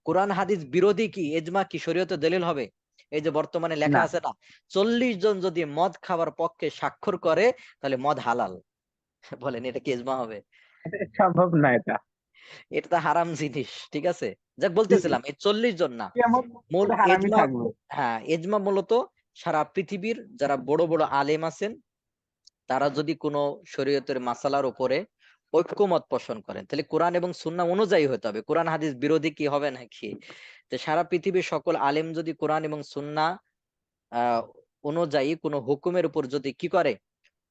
কোরআন হাদিস বিরোধী কি ইজমা কি শরীয়তের দলিল হবে? এই যে বর্তমানে লেখা না, আছে না, 40 জন যদি মদ খাওয়ার পক্ষে স্বাক্ষর করে তাহলে মদ হালাল। বলেন এটা কি ইজমা হবে? এটা সম্ভব না এটা। এটা তো হারাম জিনিস, ঠিক আছে। যাক, জি, বলতেছিলাম এই 40 জন না, কিয়ামত মূল পর্যন্ত হারামই এজমা। থাকবে। হ্যাঁ, এজমা মূলত সারা পৃথিবীর যারা বড় বড় আলেম আছেন, তারা যদি কোনো শরীয়তের মাসালার উপরে ঐক্যমত পোষণ করেন, তাহলে কোরআন এবং সুন্নাহ অনুযায়ী হতে হবে, কোরআন হাদিস বিরোধী কি হবে নাকি? তো সারা পৃথিবীর সকল আলেম যদি কোরআন এবং সুন্নাহ আহ অনুযায়ী কোনো হুকুমের উপর যদি কি করে,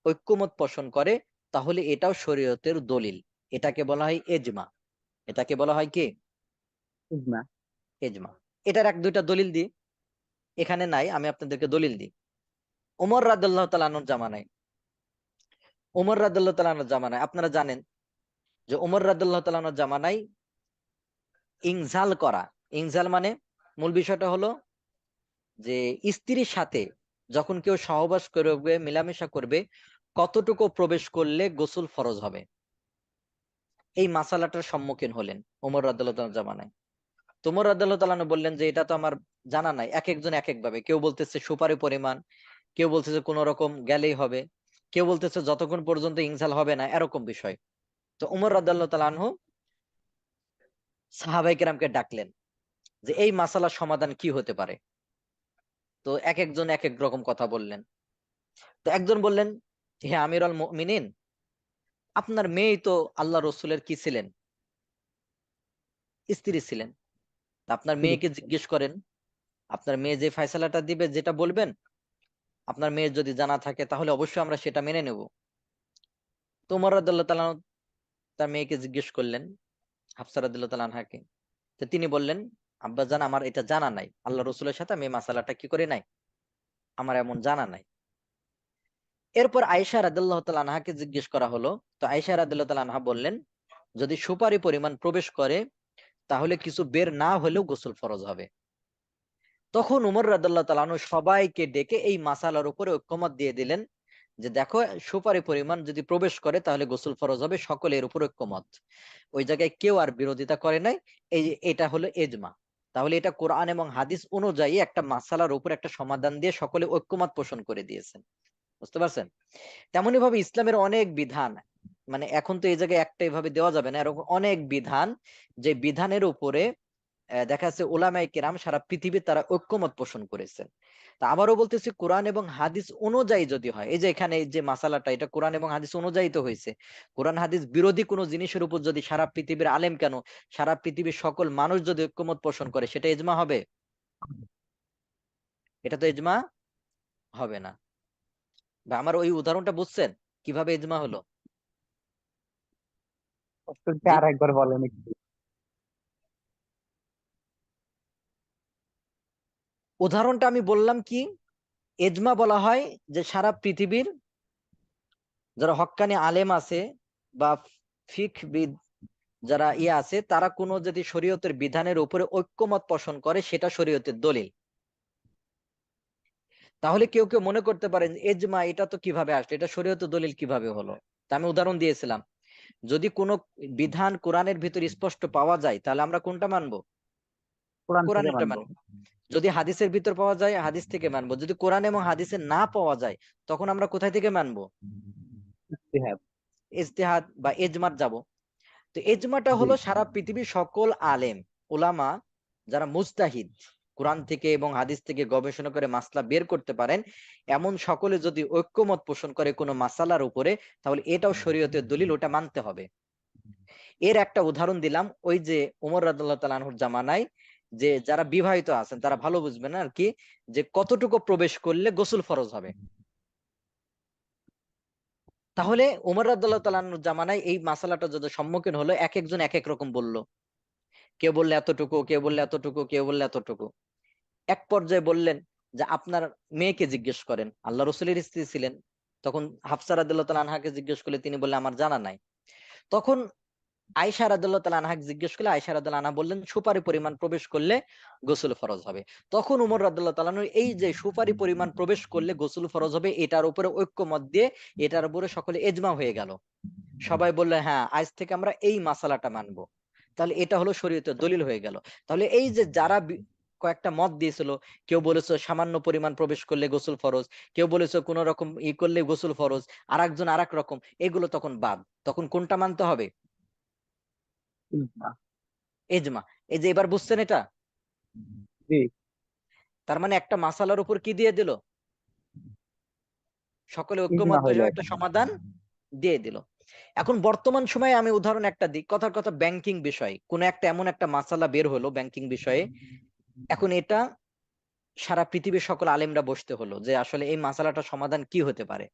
ঐক্যমত পোষণ করে, তাহলে এটাও শরীয়তের দলিল। এটাকে বলা হয় এজমা। এটাকে বলা হয় কি? ইজমা। এজমা। এটার এক দুইটা দলিল দিই, এখানে নাই, আমি আপনাদেরকে দলিল দিই। ওমর রাদিয়াল্লাহু তাআলা আনহুর জামানায়, ওমর রাদিয়াল্লাহু তাআলা আনহুর জামানায় আপনারা জানেন যে ওমর রাদিয়াল্লাহু তাআলা আনহুর জামানায় ইনজাল করা, ইনজাল মানে মূল বিষয়টা হলো যে স্ত্রীর সাথে যখন কেউ সহবাস করবে, মেলামেশা করবে, কতটুকু প্রবেশ করলে গোসল ফরজ হবে, এই মাসালাটার সম্মুখীন হলেন ওমর রাদিয়াল্লাহু তাআলার জামানায়। তো ওমর রাদিয়াল্লাহু তাআলা আনহু বললেন যে এটা তো আমার জানা নাই। এক একজন এক এক ভাবে, কেউ বলতেছে সুপারি পরিমাণ, কেউ বলতেছে কোন রকম গেলেই হবে, কেউ বলতেছে যতক্ষণ পর্যন্ত ইনজাল হবে না, এরকম বিষয়। তো ওমর রাদিয়াল্লাহু তাআলা আনহু সাহাবায়ে কেরামকে ডাকলেন যে এই মাসালার সমাধান কি হতে পারে। তো এক একজন এক এক রকম কথা বললেন। তো একজন বললেন, হে আমিরুল মুমিনিন, আপনার মেয়েই তো আল্লাহ রসুলের কি ছিলেন? স্ত্রী ছিলেন। তা আপনার মেয়েকে জিজ্ঞেস করেন, আপনার মেয়ে যে ফয়সালাটা দিবে, যেটা বলবেন, আপনার মেয়ের যদি জানা থাকে তাহলে অবশ্যই আমরা সেটা মেনে নেব। তো ওমর রাদিয়াল্লাহু তাআলা তার মেয়েকে জিজ্ঞেস করলেন, হাফসা রাদিয়াল্লাহু তাআলা আনহাকে। তো তিনি বললেন, আব্বাজান আমার এটা জানা নাই, আল্লাহ রসুলের সাথে আমি এই মাসালাটা কি করে নাই, আমার এমন জানা নাই। এরপর আয়েশা রাদিয়াল্লাহু তাআলা আনহাকে জিজ্ঞেস করা হলো। তো আয়েশা রাদিয়াল্লাহু তাআলা আনহা বললেন, যদি সুপারি পরিমাণ প্রবেশ করে তাহলে কিছু বের না হলেও গোসল ফরজ হবে। তখন উমর রাদিয়াল্লাহু তাআলা আনহু সবাইকে ডেকে এই মাসালার উপরে ঐকমত দিয়ে দিলেন যে দেখো, সুপারি পরিমাণ যদি প্রবেশ করে তাহলে গোসল ফরজ হবে, সকলের উপর ঐকমত। ওই জায়গায় কেউ আর বিরোধিতা করে নাই। এটা হলো এজমা। তাহলে এটা কোরআন এবং হাদিস অনুযায়ী একটা মাসালার উপর একটা সমাধান দিয়ে সকলে ঐকমত পোষণ করে দিয়েছেন। বুঝতে পারছেন? তেমনি ভাবে ইসলামের অনেক বিধান, মানে এখন তো এই জায়গায় একটা এভাবে দেওয়া যাবে না, এরকম অনেক বিধান, যে বিধানের উপরে দেখা যাচ্ছে উলামায়ে কেরাম সারা পৃথিবী তারা ঐক্যমত পোষণ করেছেন। তা আবারও বলতেছি, কোরআন এবং হাদিস অনুযায়ী যদি হয়, এই যে এখানে এই যে মাসালাটা, এটা কোরআন এবং হাদিস অনুযায়ী তো হয়েছে। কোরআন হাদিস বিরোধী কোনো জিনিসের উপর যদি সারা পৃথিবীর আলেম কেন, সারা পৃথিবীর সকল মানুষ যদি ঐক্যমত পোষণ করে, সেটা ইজমা হবে? এটা তো ইজমা হবে না। বা আমার ওই উদাহরণটা বুঝছেন কিভাবে ইজমা হলো? প্রশ্নটা জি, আরেকবার বলেন একটু। উদাহরণটা আমি বললাম কি, এজমা বলা হয় যে সারা পৃথিবীর যারা হক্কানি আলেম আছে বা ফিকহবিদ যারা আছে, তারা কোনো যদি শরীয়তের বিধানের উপরে ঐক্যমত পোষণ করে, সেটা শরীয়তের দলিল। তাহলে কেউ কেউ মনে করতে পারেন এজমা এটা তো কিভাবে আসলো, এটা শরীয়তের দলিল কিভাবে হলো? তা আমি উদাহরণ দিয়েছিলাম, যদি কোনো বিধান কোরআনের ভিতর স্পষ্ট পাওয়া যায় তাহলে আমরা কোনটা মানবো? কোরআন থেকে কোরআনেরটা মানবো। মানবো। যদি হাদিসের ভিতর পাওয়া যায় হাদিস থেকে মানবো, যদি কোরআন এবং হাদিসে না পাওয়া যায় তখন আমরা কোথায় থেকে মানবো? ইজতিহাদ। ইজতিহাদ বা এজমাত যাব। তো এজমাটা জি। হলো সারা পৃথিবীর সকল আলেম উলামা যারা মুজতাহিদ, কোরআন থেকে এবং হাদিস থেকে গবেষণা করে মাসলা বের করতে পারেন, এমন সকলে যদি ঐক্যমত পোষণ করে কোনো মাসালার উপরে, তাহলে এটাও শরীয়তের দলিল, ওটা মানতে হবে। এর একটা উদাহরণ দিলাম, ওই যে ওমর রাদিয়াল্লাহু তাআলা আনহুর জামানায় যে যারা বিবাহিত আছেন তারা ভালো বুঝবেন আর কি, যে কতটুকু প্রবেশ করলে গোসল ফরজ হবে। তাহলে ওমর রাদিয়াল্লাহু তাআলা আনহুর জামানায় এই মাসালাটা যদি সম্মুখীন হলো, এক একজন এক এক রকম বলল। কেউ বললে এতটুকু, কেউ বললে এতটুকু, কেউ বললে এতটুকু। এক পর্যায়ে বললেন যে আপনার মেয়েকে জিজ্ঞেস করেন, আল্লাহ রসুলের স্ত্রী ছিলেন। তখন হাফসা রাদিয়াল্লাহু তাআলা আনহাকে জিজ্ঞেস করলে তিনি বললেন আমার জানা নাই। তখন আয়েশা রাদিয়াল্লাহু তাআলা আনহাকে জিজ্ঞেস করলে আয়েশা রাদিয়াল্লাহু আনহা বললেন সুপারি পরিমাণ প্রবেশ করলে গোসল ফরজ হবে। তখন উমর রাদিয়াল্লাহু তাআলা আনহু এই যে সুপারি পরিমাণ প্রবেশ করলে গোসল ফরজ হবে, এটার উপরে ঐক্যমত দিয়ে এটার উপরে সকলে এজমা হয়ে গেল। সবাই বললো হ্যাঁ, আজ থেকে আমরা এই মাসালাটা মানবো। তাহলে এটা হলো শরীয়তের দলিল হয়ে গেল। তাহলে এই যে যারা কয়েকটা মত দিয়েছিল, কেউ বলেছে সামান্য পরিমাণ প্রবেশ করলে গোসল ফরজ, কেউ বলেছে কোন রকম করলে গোসল ফরজ, আর একজন আর এক রকম, এগুলো তখন বাদ। তখন কোনটা মানতে হবে? ইজমা। এজমা। এই যে এবার বুঝছেন এটা? জি। তার মানে একটা মাসালার উপর কি দিয়ে দিল? সকলে ইজমা ঐক্যমত হয়ে হয়ে যায়। একটা সমাধান দিয়ে দিল। এখন বর্তমান সময়ে আমি উদাহরণ একটা দিই, কথার কথা ব্যাংকিং বিষয়, কোন একটা এমন একটা মাসালা বের হলো ব্যাংকিং বিষয়ে, এখন এটা সারা পৃথিবীর সকল আলেমরা বসতে হলো যে আসলে এই মাসালাটার সমাধান কি হতে পারে।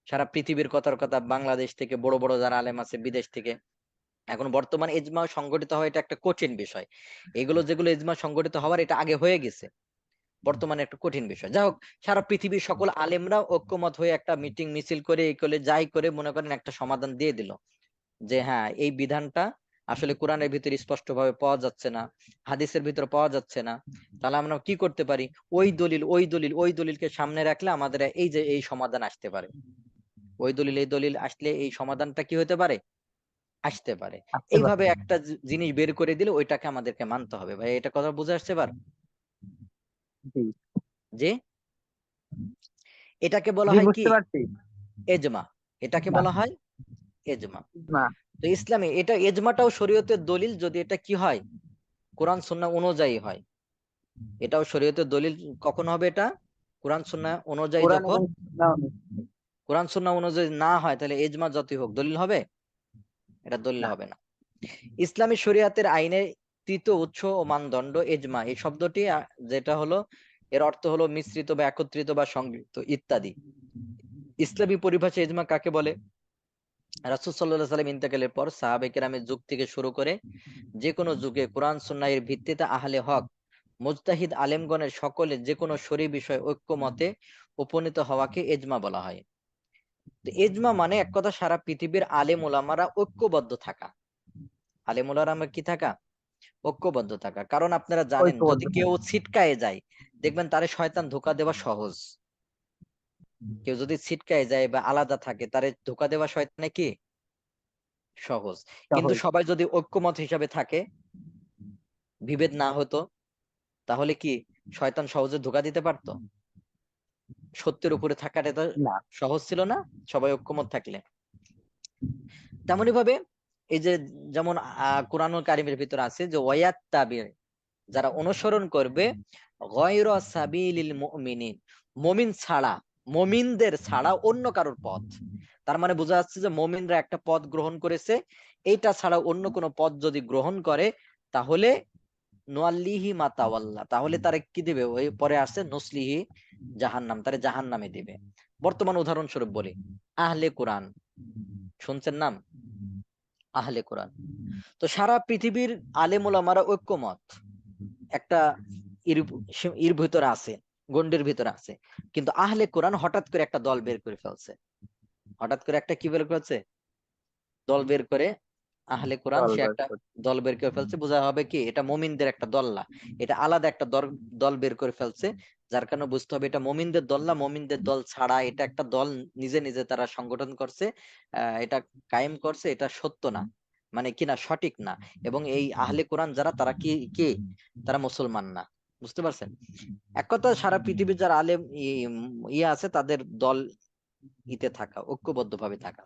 সারা পৃথিবীর কথার কথা, বাংলাদেশ থেকে বড় বড় যারা আলেম আছে, বিদেশ থেকে, এখন বর্তমান ইজমা সংগঠিত হওয়া এটা একটা কঠিন বিষয়। এগুলো যেগুলো ইজমা সংগঠিত হওয়ার, এটা আগে হয়ে গেছে, বর্তমানে একটা কঠিন বিষয়। যাই হোক, সারা পৃথিবীর সকল আলেমরা ঐক্যমত হয়ে একটা মিটিং মিছিল করে এই করে যাই করে মনে করেন একটা সমাধান দিয়ে দিল যে হ্যাঁ, এই বিধানটা আসলে কোরআনের ভিতরে স্পষ্ট ভাবে পাওয়া যাচ্ছে না, হাদিসের ভিতরে পাওয়া যাচ্ছে না, তাহলে আমরা কি করতে পারি, ওই দলিল ওই দলিল ওই দলিলকে সামনে রাখলে আমাদের এই যে এই সমাধান আসতে পারে, ওই দলিল এই দলিল আসলে এই সমাধানটা কি হতে পারে, আসতে পারে। আসতে পারে। এইভাবে একটা জিনিস বের করে দিলে ওইটাকে আমাদেরকে মানতে হবে। ভাই, এটা কথা বুঝে আসছে এবার? জি যে এটাকে বলা জি, হয় কি, বুঝতে পারছি। এজমা। এটাকে ইজমা। বলা হয় এজমা। ইজমা। তো ইসলামে এটা এজমাটাও শরীয়তের দলিল, যদি এটা কি হয়, কোরআন সুন্নাহ অনুযায়ী হয়। এটাও শরীয়তের দলিল কখন হবে, এটা কোরআন সুন্নাহ অনুযায়ী কোরআন যখন, এবং সুন্নাহ অনুযায়ী। কোরআন সুন্নাহ অনুযায়ী না হয় তাহলে এজমা যতই হোক দলিল হবে, এটা দলিল না। হবে না। ইসলামী শরীয়তের আইনের তৃতীয় উৎস ও মানদণ্ড এজমা, এই শব্দটি যেটা হলো, এর অর্থ হলো মিশ্রিত বা একত্রিত বা সংযুক্ত ইত্যাদি। ইসলামী পরিভাষায় এজমা কাকে বলে? রাসূল সাল্লাল্লাহু আলাইহি সাল্লাম ইন্তেকালের পর সাহাবে কেরামের যুগ থেকে শুরু করে যে কোনো যুগে কোরআন সুন্নাহ এর ভিত্তিতে আহলে হক মুজতাহিদ আলেমগণের সকলে যে কোনো শরী বিষয়ে ঐক্যমতে উপনীত হওয়াকে এজমা বলা হয়। তো এজমা মানে এক কথা সারা পৃথিবীর আলেম ওলামারা ঐক্যবদ্ধ থাকা। আলেম ওলামারা কি থাকা? ঐক্যবদ্ধ থাকা। কারণ আপনারা জানেন, ঐক্যবদ্ধ যদি থাকে। কেউ ছিটকায়ে যায়, দেখবেন তারে শয়তান ধোঁকা দেওয়া সহজ। কেউ যদি ছিটকায়ে যায় বা আলাদা থাকে, তারে ধোঁকা দেওয়া শয়তানে কি সহজ। কিন্তু সহজ। সবাই যদি ঐক্যমত হিসাবে থাকে, বিভেদ না হতো, তাহলে কি শয়তান সহজে ধোঁকা দিতে পারতো? সত্যের উপরে থাকাটা তো না। সহজ ছিল না, সবাই ঐক্যমত থাকলে। তেমনি ভাবে এই যে, যেমন কোরআনুল কারীমের ভিতরে আছে যে ওয়ায়াত্তাবি, যারা অনুসরণ করবে গয়রা সাবিলিল মুমিনিন, মুমিন ছাড়া, মুমিনদের ছাড়া অন্য কারোর পথ। তার মানে বোঝা যাচ্ছে যে মুমিনরা একটা পথ গ্রহণ করেছে, এইটা ছাড়া অন্য কোনো পথ যদি গ্রহণ করে, তাহলে নোয়াল্লিহি মা তাওয়াল্লা, তাহলে তারা কি দিবে, ওই পরে আসছে নসলিহি জাহান্নাম, তারে জাহান্নামে দিবে। বর্তমান উদাহরণস্বরূপ বলি, আহলে কোরআন, শুনছেন নাম আহলে কোরআন? তো সারা পৃথিবীর আলেম ওলামারা ঐক্যমত একটা ইর ইর ভিতরে আছে, গন্ডির ভিতরে আছে, কিন্তু আহলে কোরআন হঠাৎ করে একটা দল বের করে ফেলছে। হঠাৎ করে একটা কি বের করেছে, দল বের করে, আহলে কোরআন দল সে বের একটা করতে। দল বের করে ফেলছে। বোঝা হবে কি এটা মুমিনদের একটা দল না, এটা আলাদা একটা দল, দল বের করে ফেলছে। যার কারণে বুঝতে হবে এটা মুমিনদের দল না, মুমিনদের দল ছাড়া এটা একটা দল নিজে নিজে তারা সংগঠন করছে, এটা কায়েম করছে, এটা সত্য না, মানে কিনা সঠিক না। এবং এই আহলে কোরআন যারা, তারা কি কি তারা মুসলমান না। বুঝতে পারছেন? এক কথা সারা পৃথিবীর যারা আলেম ইয়ে আছে, তাদের দল ইতে থাকা, ঐক্যবদ্ধ ভাবে থাকা।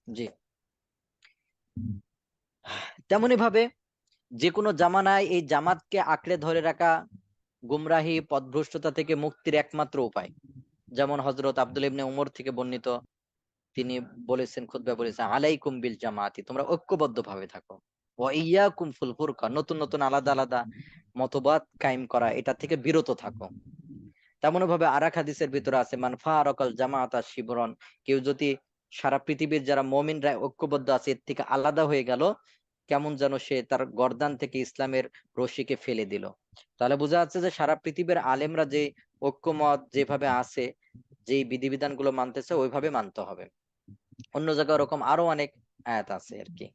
জি, তেমনি ভাবে যে কোনো জামানায় এই জামাতকে আঁকড়ে ধরে রাখা গুমরাহি পথভ্রষ্টতা থেকে মুক্তির একমাত্র উপায়। যেমন হযরত আব্দুল্লাহ ইবনে উমর থেকে বর্ণিত, তিনি বলেছেন, খুতবায় বলেছেন, আলাইকুম বিল জামাতি, তোমরা ঐক্যবদ্ধ ভাবে থাকো। ওয়া ইয়াকুম ফুল ফুরকা, নতুন নতুন আলাদা আলাদা মতবাদ কায়েম করা, এটা থেকে বিরত থাকো। তেমন ভাবে আরেক হাদিসের ভিতরে আছে, মান ফারাকাল জামাআতা শিবরন, কেউ যদি সারা পৃথিবীর যারা মুমিনরা ঐক্যবদ্ধ আছে এর থেকে আলাদা হয়ে গেল, কেমন যেন সে তার গর্দান থেকে ইসলামের রশিকে ফেলে দিল। তাহলে বোঝা যাচ্ছে যে সারা পৃথিবীর আলেমরা যে ঐক্যমত যেভাবে আছে, যে বিধিবিধান গুলো মানতেছে, ওইভাবে মানতে হবে। অন্য জায়গায় ওরকম আরো অনেক আয়াত আছে আর কি,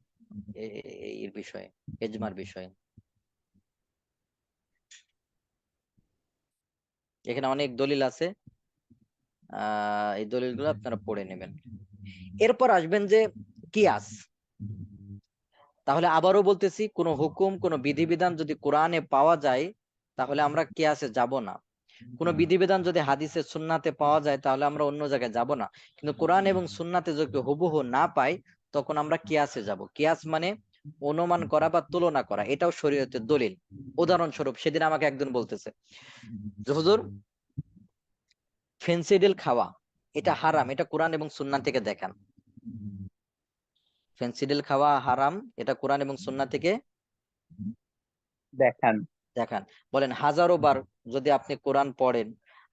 এর বিষয়ে, এজমার বিষয়ে। এখানে অনেক দলিল আছে, এই দলিলগুলো আপনারা পড়ে নেবেন। এরপর আসবেন যে কিয়াস। তাহলে আবারও বলতেছি, কোন হুকুম কোন বিধিবিধান যদি কোরআনে পাওয়া যায় তাহলে আমরা কিয়াসে যাব না। কোন বিধিবিধান যদি হাদিসে সুন্নাতে পাওয়া যায় তাহলে আমরা অন্য জায়গায় যাব না। কিন্তু কোরআন এবং সুন্নাতে যদি হুবহু না পাই তখন আমরা কিয়াসে যাব। কিয়াস মানে অনুমান করা বা তুলনা করা, এটাও শরীয়তের দলিল। উদাহরণস্বরূপ সেদিন আমাকে একজন বলতেছে যে হুজুর, ফেন্সিডিল খাওয়া এটা হারাম, এটা কোরআন এবং সুন্নাহ থেকে দেখান। ফেন্সিডিল খাওয়া হারাম, এটা কোরআন এবং সুন্নাহ থেকে দেখান। দেখান। বলেন হাজারো বার যদি আপনি কোরআন পড়েন,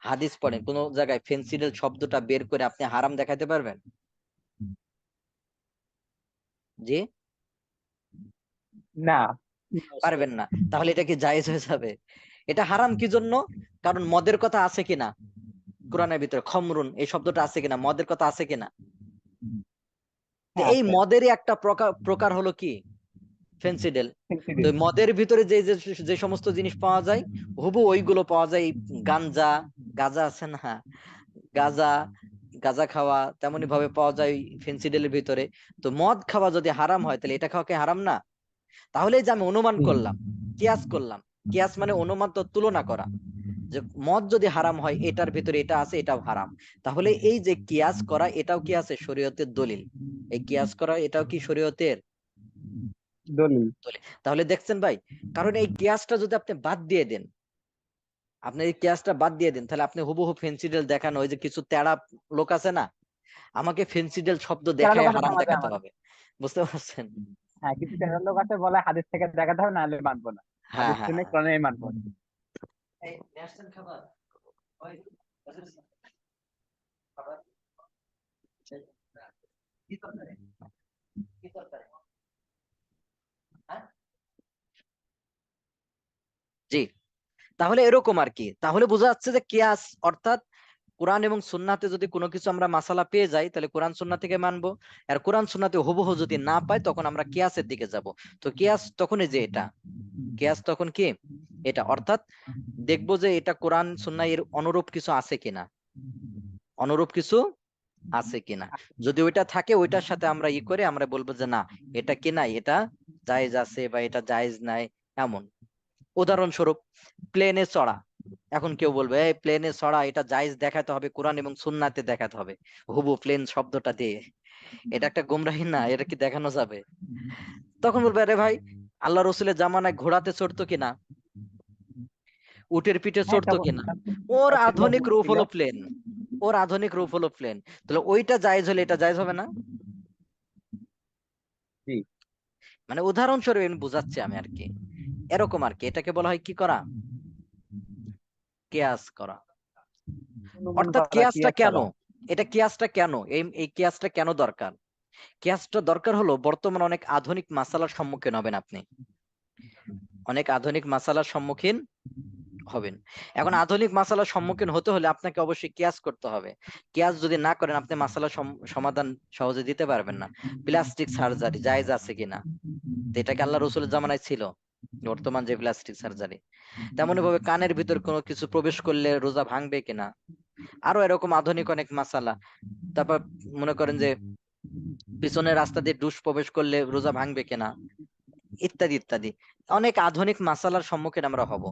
হাদিস পড়েন, কোন জায়গায় ফেন্সিডিল শব্দটা বের করে আপনি হারাম দেখাতে পারবেন? জি, না। পারবেন না। তাহলে এটা কি জায়েজ হয়ে যাবে? এটা হারাম কি জন্য? কারণ মদের কথা আছে কিনা কোরআনের ভিতরে, খমরুন এই শব্দটা আছে কিনা, মদের কথা আছে কিনা? তো হ্যাঁ, এই আছে। মদেরই একটা প্রকার প্রকার হলো কি ফেন্সিডিল। তো ফেন্সিডিল। এই মদের ভিতরে যে যে যে সমস্ত জিনিস পাওয়া যায় হুবু ওইগুলো পাওয়া যায়। এই গাঞ্জা, গাঁজা আছে না, গাঁজা, গাঁজা খাওয়া তেমনি ভাবে পাওয়া যায় ফেন্সিডিলের ভিতরে। তো মদ খাওয়া যদি হারাম হয় তাহলে এটা খাওয়া কি হারাম না? তাহলে এই যে আমি অনুমান জি। করলাম, কিয়াস করলাম। কিয়াস মানে অনুমান, তো তুলনা করা, যে মদ যদি হারাম হয় এটার ভিতরে এটা আছে, এটাও হারাম। তাহলে এই যে কিয়াস করা এটাও কি আছে শরীয়তের দলিল। এই কিয়াস করা এটাও কি শরীয়তের দলিল। দলিল। তাহলে দেখছেন ভাই, কারণ এই কিয়াসটা যদি আপনি বাদ দিয়ে দেন, আপনি এই কিয়াসটা বাদ দিয়ে দেন, তাহলে আপনি হুবহু ফেন্সিডিল দেখানো, ওই যে কিছু তেড়া লোক আছে না, আমাকে ফেন্সিডিল শব্দ তেরো লোক দেখায় আছে হারাম সমাজে দেখাতে আমাদের। হবে। বুঝতে পারছেন? হ্যাঁ, কিছু তেরো লোক আছে বলে হাদিস থেকে দেখাতে হবে, নাহলে মানবো না। হ্যাঁ হাদিস হ্যাঁ শুনে হ্যাঁ। কোরআনে মানবো। এই নিয়ে আসছেন খাবার? ওই, খাবার? কি তরকারি? কি তরকারি? হ্যাঁ? জি। তাহলে এরকম আর কি, তাহলে বোঝা যাচ্ছে যে কিয়াস অর্থাৎ কোরআন এবং সুন্নাতে যদি কোনো কিছু আমরা মাসালা পেয়ে যাই তাহলে কোরআন সুন্নাহ থেকে মানবো। আর কোরআন সুন্নাতে হুবহু যদি না পাই তখন আমরা কিয়াসের দিকে যাব। তো কিয়াস তখনই যে এটা, কিয়াস তখন কি এটা, অর্থাৎ দেখবো যে এটা কোরআন সুন্নাহ এর অনুরূপ কিছু আছে কিনা, অনুরূপ কিছু আছে কিনা। যদি ওইটা থাকে ওইটার সাথে আমরা ই করে আমরা বলবো যে না, এটা কি নাই, এটা জায়েজ আছে বা এটা জায়েজ নাই এমন। উদাহরণস্বরূপ প্লেনে চড়া, এখন কেউ বলবে এই প্লেনে চড়া এটা জায়েজ দেখাতে হবে, কোরআন এবং সুন্নাতে দেখাতে হবে হুবু প্লেন শব্দটা দিয়ে, এটা একটা গুমরাহি না, এটা কি দেখানো যাবে? তখন বলবে আরে ভাই, আল্লাহ রসুলের জামানায় ঘোড়াতে চড়তো কিনা, উটের পিঠে হ্যাঁ, চড়তো তখন কিনা, ওর ছিল, আধুনিক উট রূপ ছিল। হলো প্লেন, ওর আধুনিক রূপ হলো প্লেন। তাহলে ওইটা জায়েজ হলে এটা জায়েজ হবে না? জি। মানে উদাহরণস্বরূপ আমি বুঝাচ্ছি আমি আর কি, এরকম আর কি। এটাকে বলা হয় কি করা, কেয়াস করা। অনুমান অর্থাৎ করা, কিয়াসটা কিয়াস কেন, করা। এটা কিয়াসটা কেন, এই এই কিয়াসটা কেন দরকার? কিয়াসটা দরকার হলো বর্তমানে অনেক আধুনিক মাসালার সম্মুখীন হবেন আপনি, অনেক আধুনিক মাসালার সম্মুখীন হবেন। এখন আধুনিক মাসালার সম্মুখীন হতে হলে আপনাকে অবশ্যই কিয়াস করতে হবে। কিয়াস যদি না করেন আপনি মাসালার সমাধান সহজে দিতে পারবেন না। প্লাস্টিক সার্জারি জায়েজ আছে কিনা, তো এটা কি আল্লাহ রসুলের জামানায় ছিল? বর্তমান যে প্লাস্টিক সার্জারি, তেমনি ভাবে কানের ভিতর কোনো কিছু প্রবেশ করলে রোজা ভাঙবে কিনা, আরো এরকম আধুনিক অনেক মাসালা। তারপর মনে করেন যে পিছনের রাস্তা দিয়ে ডুস প্রবেশ করলে রোজা ভাঙবে কিনা, ইত্যাদি ইত্যাদি অনেক আধুনিক মাসালার সম্মুখীন আমরা হব।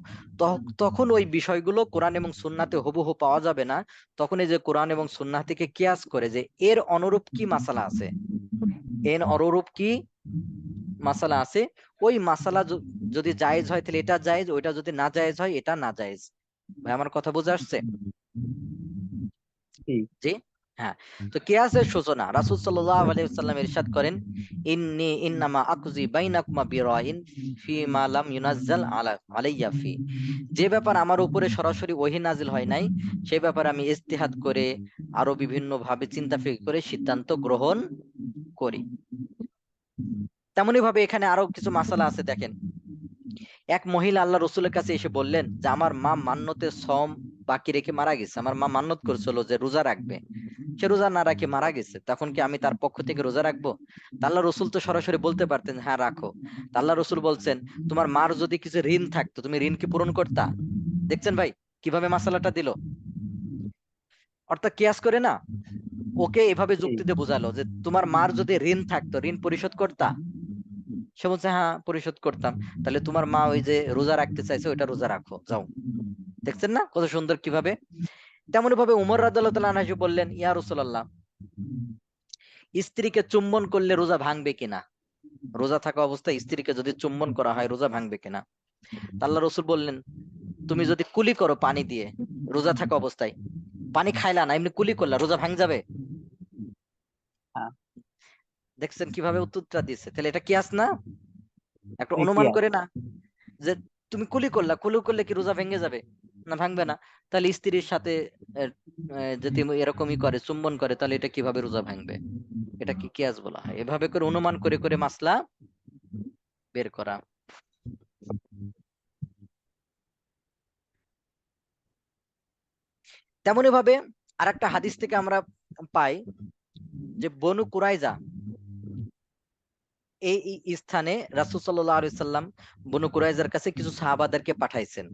তখন ওই বিষয়গুলো কোরআন এবং সুন্নাতে হুবহু পাওয়া যাবে না। তখন এই যে কোরআন এবং সুন্নাহ থেকে কিয়াস করে যে এর অনুরূপ কি মাসালা আছে, এর অনুরূপ কি মাসালা আছে, ওই মাসালা যদি জায়েজ হয় তাহলে এটা জায়েজ, ওইটা যদি না জায়েজ হয় এটা না জায়েজ। ভাই আমার কথা বুঝে আসছে? জি। জি। হ্যাঁ। তো কিয়াসের সূচনা রাসূল সাল্লাল্লাহু আলাইহি ওয়াসাল্লাম ইরশাদ করেন, ইন্নী ইন্নামা আকজি বাইনাকুমা বিরাইন ফি মা লাম ইউনাজ্জাল আলাইয়া ফি। যে ব্যাপার আমার উপরে সরাসরি ওহী নাজিল হয় নাই সেই ব্যাপারে আমি ইজতিহাদ করে আরো বিভিন্ন ভাবে চিন্তা ফিকির করে সিদ্ধান্ত গ্রহণ করি। তেমনি ভাবে এখানে আরো কিছু মাসালা আছে দেখেন। এক মহিলা আল্লাহ রসুলের কাছে এসে বললেন যে আমার মা মান্যতের সম বাকি রেখে মারা গেছে, আমার মা মান্যত করেছিল যে রোজা রাখবে, সে রোজা না রাখে মারা গেছে, তখন কি আমি তার পক্ষ থেকে রোজা রাখবো? তা আল্লাহ রসুল তো সরাসরি বলতে পারতেন হ্যাঁ রাখো। তা আল্লাহ রসুল বলছেন তোমার মার যদি কিছু ঋণ থাকতো তুমি ঋণ কি পূরণ করতা? দেখছেন ভাই কিভাবে মাসালাটা দিল, অর্থাৎ কিয়াস করে না, ওকে এভাবে জি। যুক্তিতে বোঝালো যে তোমার মার যদি ঋণ থাকতো ঋণ পরিশোধ করতা? সে বলছে হ্যাঁ পরিশোধ করতাম। তাহলে তোমার মা ওই যে রোজা রাখতে চাইছে ওইটা রোজা রাখো যাও। দেখছেন না কত সুন্দর কিভাবে। তেমনি ভাবে উমর রাদিয়াল্লাহু তাআলা আনহু বললেন, ইয়া রাসূলুল্লাহ, স্ত্রীকে চুম্বন করলে রোজা ভাঙবে কিনা? রোজা থাকা অবস্থায় স্ত্রীকে যদি চুম্বন করা হয় রোজা ভাঙবে কিনা? তা আল্লাহ রসুল বললেন, তুমি যদি কুলি করো পানি দিয়ে রোজা থাকা অবস্থায়, পানি খাইলা না এমনি কুলি করলা, রোজা ভাঙ যাবে? হ্যাঁ, দেখছেন কিভাবে উত্তরটা দিচ্ছে। তাহলে এটা কিয়াস না? একটা ঠিকই অনুমান আছে। করে না যে তুমি কুলি করলা, কুলি করলে কি রোজা ভেঙে যাবে? না ভাঙবে না। তাহলে স্ত্রীর সাথে আহ, যদি এরকমই করে চুম্বন করে তাহলে এটা কিভাবে রোজা ভাঙবে? এটা কি কিয়াস বলা হয়? এভাবে করে অনুমান করে করে মাসলা বের করা। তেমনি ভাবে আরেকটা হাদিস থেকে আমরা পাই যে বনু কুরাইজা এই স্থানে রাসূল সাল্লাল্লাহু আলাইহি সাল্লাম বনু কুরাইজার কাছে কিছু সাহাবাদেরকে পাঠাইছেন।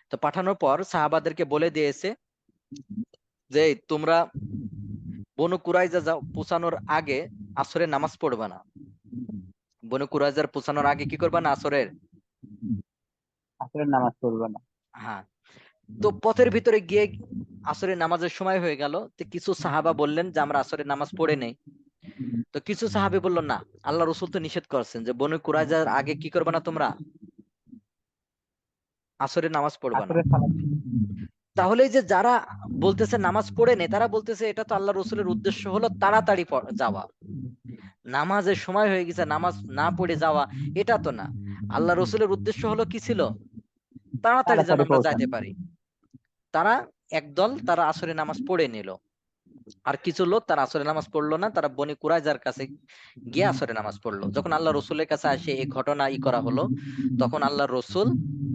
তো পাঠানোর পর সাহাবাদেরকে বলে দিয়েছে যে তোমরা বনু কুরাইজা পৌঁছানোর আগে আসরের নামাজ পড়বে না। বনু কুরাইজার পৌঁছানোর আগে কি করবে না? আসরের, আসলে নামাজ পড়বে না। হ্যাঁ। তো পথের ভিতরে গিয়ে আসরের নামাজের সময় হয়ে গেল। তো কিছু সাহাবা বললেন যে আমরা আসরের নামাজ পড়ে নেই। তো কিছু সাহাবী বলল না, আল্লাহ রসুল তো নিষেধ করছেন যে বনু কুরাইজার আগে কি করবে না তোমরা? আসরের নামাজ পড়বে না। আসলে সালাত তাহলে এই যে যারা বলতেছে নামাজ পড়ে নেই, তারা বলতেছে এটা তো আল্লাহ রসুলের উদ্দেশ্য হলো তাড়াতাড়ি যাওয়া, নামাজের সময় হয়ে গেছে নামাজ না পড়ে যাওয়া, এটা তো না। আল্লাহ রসুলের উদ্দেশ্য হলো কি ছিল? তাড়াতাড়ি যেন তাড়াতাড়ি আমরা পৌঁছানো। যাইতে পারি। তারা একদল তারা আসরে নামাজ পড়ে নিল, আর কিছু লোক তারা আসরে নামাজ পড়লো না, তারা বনি কুরাইজার কাছে গিয়ে আসরে নামাজ পড়লো। যখন আল্লাহ রসুলের কাছে আসে এই ঘটনা করা হলো, তখন আল্লাহ রসুল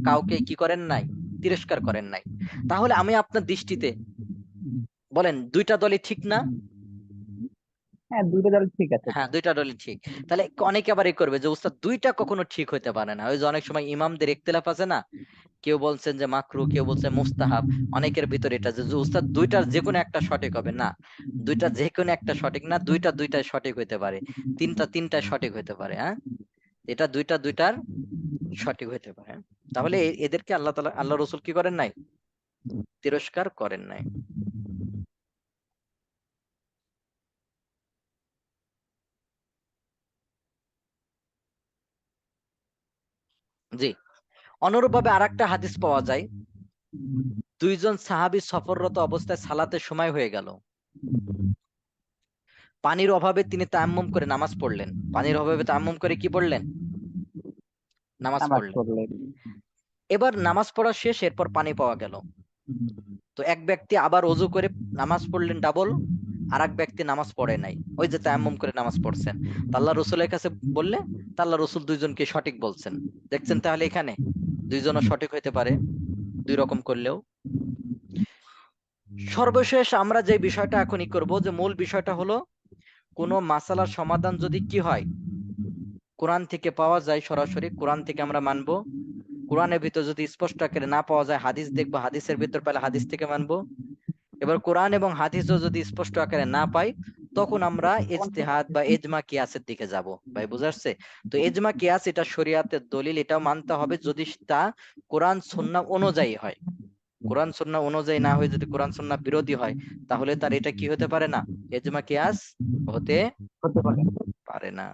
কাউকে কি করেন নাই? তিরস্কার করেন নাই। তাহলে আমি আপনার দৃষ্টিতে বলেন দুইটা দলই ঠিক না? হ্যাঁ, দুইটা দল ঠিক আছে তো। হ্যাঁ দুইটা দলই ঠিক। তাহলে অনেকে আবার এই করবে যে উস্তাদ দুইটা কখনো ঠিক হইতে পারে না। ওই যে অনেক সময় ইমামদের ইখতিলাফ আছে না, কেউ বলছেন যে মাকরু, কেউ বলছে মুস্তাহাব। অনেকের ভিতরে এটা যে উস্তাদ দুইটার যে কোনো একটা সঠিক হবে না। দুইটা যে কোনো একটা সঠিক না, দুইটা দুইটাই সঠিক হইতে পারে, তিনটা তিনটাই সঠিক হইতে পারে। হ্যাঁ, এটা দুইটা দুইটার সঠিক হইতে পারে। তাহলে এদেরকে আল্লাহ তাআলা আল্লাহ রসুল কি করেন নাই? তিরস্কার করেন নাই। জি। অনুরূপভাবে আরেকটা হাদিস পাওয়া যায়, দুইজন সাহাবী সফররত অবস্থায় সালাতের সময় হয়ে গেল। পানির অভাবে তিনি তায়াম্মুম করে নামাজ পড়লেন। পানির অভাবে তায়াম্মুম করে কি পড়লেন? নামাজ নামাজ পড়লেন। পড়লে এবার নামাজ পড়া শেষ, এরপর পানি পাওয়া গেল। তো এক ব্যক্তি আবার অজু করে নামাজ পড়লেন ডাবল, আর এক ব্যক্তি নামাজ পড়ে নাই, ওই যে তায়াম্মুম করে নামাজ পড়ছেন। তা আল্লাহ রসুলের কাছে বললে তা আল্লাহ রসুল দুইজনকে সঠিক বলছেন। দেখছেন তাহলে এখানে দুইজনও সঠিক হইতে পারে দুই রকম করলেও। সর্বশেষ আমরা যে বিষয়টা এখনই করব, যে মূল বিষয়টা হলো কোনো মাসালার সমাধান যদি কি হয় কোরআন থেকে পাওয়া যায়, সরাসরি কোরআন থেকে আমরা মানবো। কোরআনের ভিতর যদি স্পষ্ট আকারে না পাওয়া যায় হাদিস দেখবো, হাদিসের ভিতর পেলে হাদিস থেকে মানবো। এবার কোরআন এবং হাদিসও যদি স্পষ্ট আকারে না পাই, তখন আমরা ইজতিহাদ বা এজমা কিয়াসের দিকে যাব। ভাই বুঝা আসছে? তো এজমা কিয়াস এটা শরিয়াতের দলিল, এটাও মানতে হবে যদি তা কোরআন সুন্নাহ অনুযায়ী হয়। কোরআন সুন্নাহ অনুযায়ী না হয়ে যদি কোরআন সুন্নাহ বিরোধী হয়, তাহলে তার এটা কি হতে পারে না? এজমা কিয়াস হতে হতে পারে। পারে না।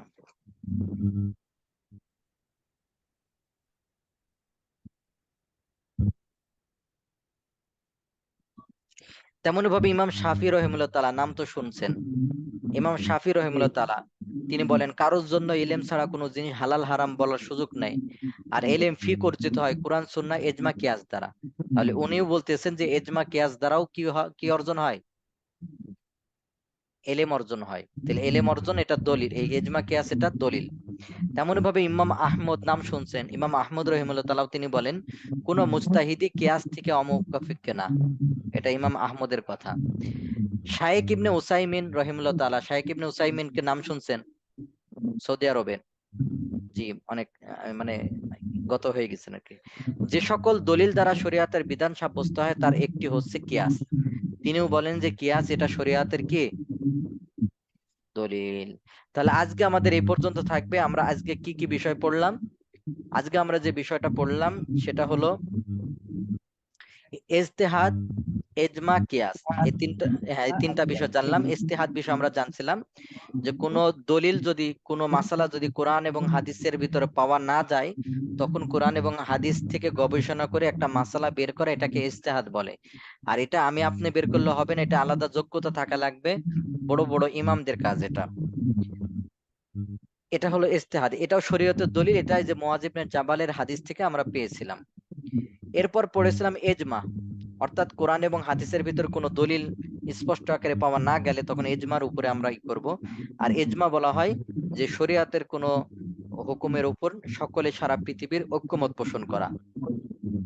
তেমনি ভাবে ইমাম শাফি রহিমাহুল্লাহ তাআলা নাম তো শুনছেন। ইমাম শাফি জি। রহিমাহুল্লাহ তাআলা তিনি বলেন কারোর জন্য ইলম ছাড়া কোনো জিনিস হালাল হারাম বলার সুযোগ নাই। আর ইলম ফিকহ অর্জিত হয় কোরআন সুন্নাহ ইজমা কিয়াস দ্বারা। তাহলে উনিও বলতেছেন যে ইজমা কিয়াস দ্বারাও কি অর্জন হয়? এলেম অর্জন হয়। তাহলে এলেম অর্জন এটা দলিল, এই ইজমা কিয়াস এটা দলিল। তেমনি ভাবে ইমাম আহমদ নাম শুনছেন, ইমাম আহমদ রহিমাহুল্লাহ তাআলা তিনি বলেন কোন মুজতাহিদি কিয়াস থেকে অমুখাফিক না। এটা ইমাম আহমদের কথা। শায়েখ ইবনে উসাইমিন রহিমাহুল্লাহ তাআলা, শায়েখ ইবনে উসাইমিনকে নাম শুনছেন? সৌদি আরবের, জি অনেক মানে গত হয়ে গেছেন আর কি। যে সকল দলিল দ্বারা শরিয়াতের বিধান সাব্যস্ত হয় তার একটি হচ্ছে কিয়াস। তিনিও বলেন যে কিয়াস এটা শরিয়াতের কি দলিল। তাহলে আজকে আমাদের এই পর্যন্ত থাকবে। আমরা আজকে কি কি বিষয় পড়লাম? আজকে আমরা যে বিষয়টা পড়লাম সেটা হলো ইজতিহাদ, ইজমা, কিয়াস। এই তিনটা, হ্যাঁ, এই তিনটা বিষয় জানলাম। ইজতিহাদ বিষয় আমরা জানছিলাম যে কোনো দলিল যদি, কোনো মাসালা যদি কোরআন এবং হাদিসের ভিতরে পাওয়া না যায়, তখন কোরআন এবং হাদিস থেকে গবেষণা করে একটা মাসালা বের করে, এটাকে ইজতিহাদ বলে। আর এটা আমি আপনি বের করলে হবে না, এটা আলাদা যোগ্যতা থাকা লাগবে, বড় বড় ইমামদের কাজ এটা। এটা হলো ইজতিহাদ, এটাও শরীয়তের দলিল, এটাই যে মুআয ইবনে জাবালের হাদিস থেকে আমরা পেয়েছিলাম। এরপর পড়েছিলাম এজমা, অর্থাৎ কোরআন এবং হাদিসের ভিতর কোনো দলিল স্পষ্ট আকারে পাওয়া না গেলে তখন এজমার উপরে আমরা ই করব। আর এজমা বলা হয় যে শরীয়তের কোনো হুকুমের উপর সকলে সারা পৃথিবীর ঐক্যমত পোষণ করা।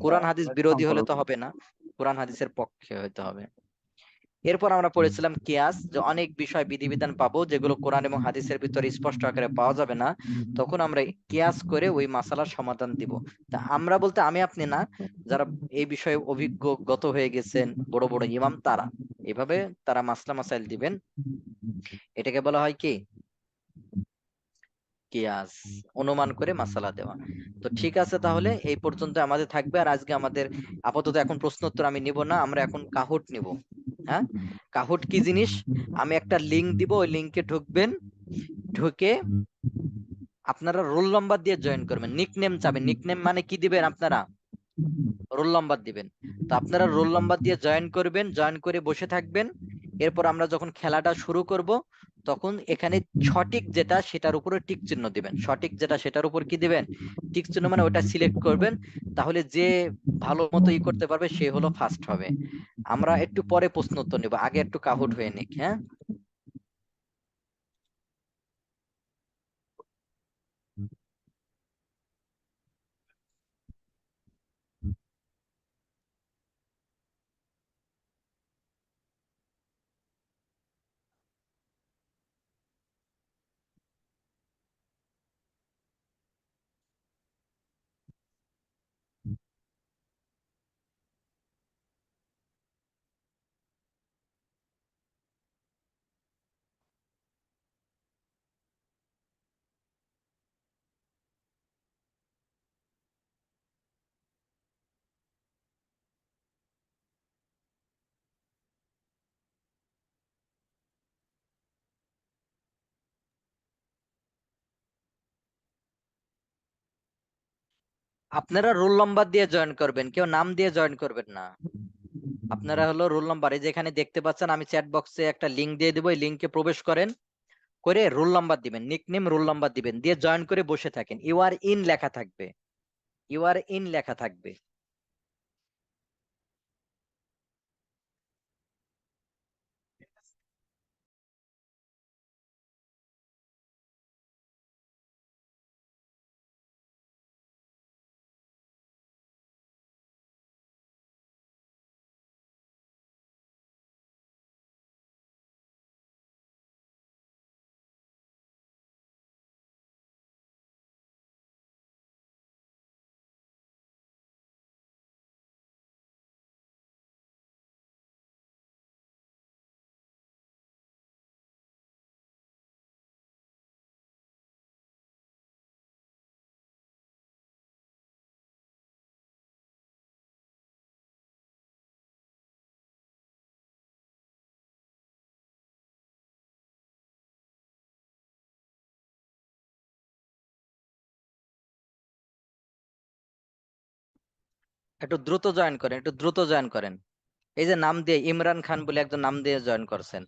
কোরআন হাদিস বিরোধী হলে তো হবে না, কোরআন হাদিসের পক্ষে হইতে হবে। এরপর আমরা পড়েছিলাম কিয়াস, যে অনেক বিষয় বিধিবিধান পাবো যেগুলো কোরআন এবং হাদিসের ভিতরে স্পষ্ট আকারে পাওয়া যাবে না, তখন আমরা কিয়াস করে ওই মাসালার সমাধান দিব। তা আমরা বলতে আমি আপনি না, যারা এই বিষয়ে অভিজ্ঞ হয়ে গেছেন, বড় বড় ইমাম, তারা এভাবে তারা মাসলা মাসাইল দিবেন। এটাকে বলা হয় কি? কিয়াস, অনুমান করে মাসালা দেওয়া। তো ঠিক আছে, তাহলে এই পর্যন্ত আমাদের থাকবে। আর আজকে আমাদের আপাতত এখন প্রশ্ন উত্তর আমি নিব না, আমরা এখন কাহুট নিব। হ্যাঁ, কাহুট কি জিনিস? আমি একটা লিংক দিব, ওই লিংকে ঢুকবেন, ঢুকে আপনারা রোল নাম্বার দিয়ে জয়েন করবেন। নিকনেম চাবেন, নিকনেম মানে কি দিবেন আপনারা? রোল নাম্বার দিবেন। তো আপনারা রোল নাম্বার দিয়ে জয়েন করবেন, জয়েন করে বসে থাকবেন। এরপর আমরা যখন খেলাটা শুরু করব, তখন এখানে সঠিক যেটা সেটার উপরে টিক চিহ্ন দিবেন। সঠিক যেটা সেটার উপর কি দিবেন? টিক চিহ্ন, মানে ওটা সিলেক্ট করবেন। তাহলে যে ভালো মতো ই করতে পারবে সে হলো ফার্স্ট হবে। আমরা একটু পরে প্রশ্ন উত্তর নিব, আগে একটু কাহুট হয়ে নিক। হ্যাঁ, আপনারা রোল নাম্বার দিয়ে জয়েন করবেন, কেউ নাম দিয়ে জয়েন করবেন না। আপনারা হলো রোল নাম্বার, এই যে এখানে দেখতে পাচ্ছেন, আমি চ্যাট বক্সে একটা লিংক দিয়ে দিব, এই লিংকে প্রবেশ করেন, করে রোল নাম্বার দিবেন, নিকনেম রোল নাম্বার দিবেন, দিয়ে জয়েন করে বসে থাকেন। ইউ আর ইন লেখা থাকবে, ইউ আর ইন লেখা থাকবে। একটু দ্রুত জয়েন করেন, একটু দ্রুত জয়েন করেন। এই যে নাম দিয়ে ইমরান খান বলে একজন নাম দিয়ে জয়েন করছেন,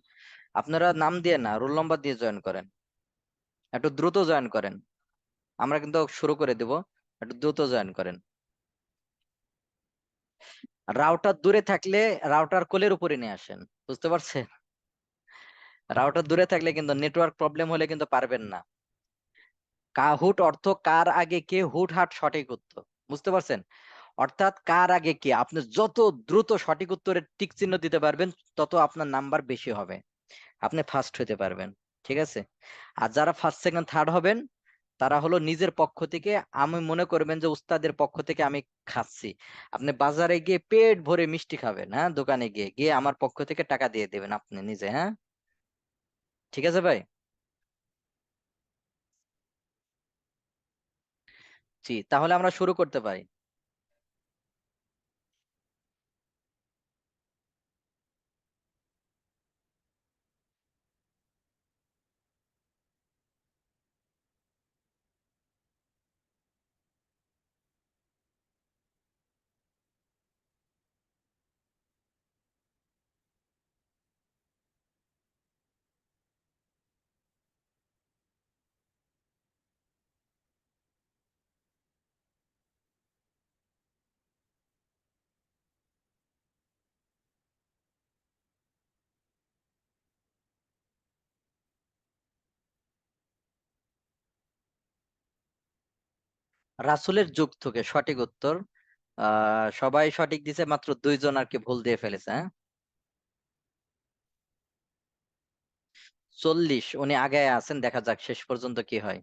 আপনারা নাম দিয়ে না, রোল নাম্বার দিয়ে জয়েন করেন। একটু দ্রুত জয়েন করেন, আমরা কিন্তু শুরু করে দিব, একটু দ্রুত জয়েন করেন। রাউটার দূরে থাকলে রাউটার কোলের উপরে নিয়ে আসেন, বুঝতে পারছেন? রাউটার দূরে থাকলে কিন্তু নেটওয়ার্ক প্রবলেম হলে কিন্তু পারবেন না। কাহুট অর্থ কার আগে কে, হুট হাট সঠিক উত্তর, বুঝতে পারছেন? অর্থাৎ কার আগে কে, আপনি যত দ্রুত সঠিক উত্তরের টিক চিহ্ন দিতে পারবেন, তত আপনার নাম্বার বেশি হবে, আপনি ফার্স্ট হতে পারবেন। ঠিক আছে? আর যারা ফার্স্ট সেকেন্ড থার্ড হবেন, তারা হলো নিজের পক্ষ থেকে, আমি মনে করবেন যে উস্তাদের পক্ষ থেকে আমি খাচ্ছি। আপনি বাজারে গিয়ে পেট ভরে মিষ্টি খাবেন, হ্যাঁ, দোকানে গিয়ে গিয়ে আমার পক্ষ থেকে টাকা দিয়ে দেবেন আপনি নিজে। হ্যাঁ, ঠিক আছে ভাই? জি, তাহলে আমরা শুরু করতে পারি। রাসূলের যুগ থেকে সঠিক উত্তর। সবাই সঠিক দিছে, মাত্র 2 জন আর কি ভুল দিয়ে ফেলেছে। হ্যাঁ, 40, উনি আগে আছেন, দেখা যাক শেষ পর্যন্ত কি হয়।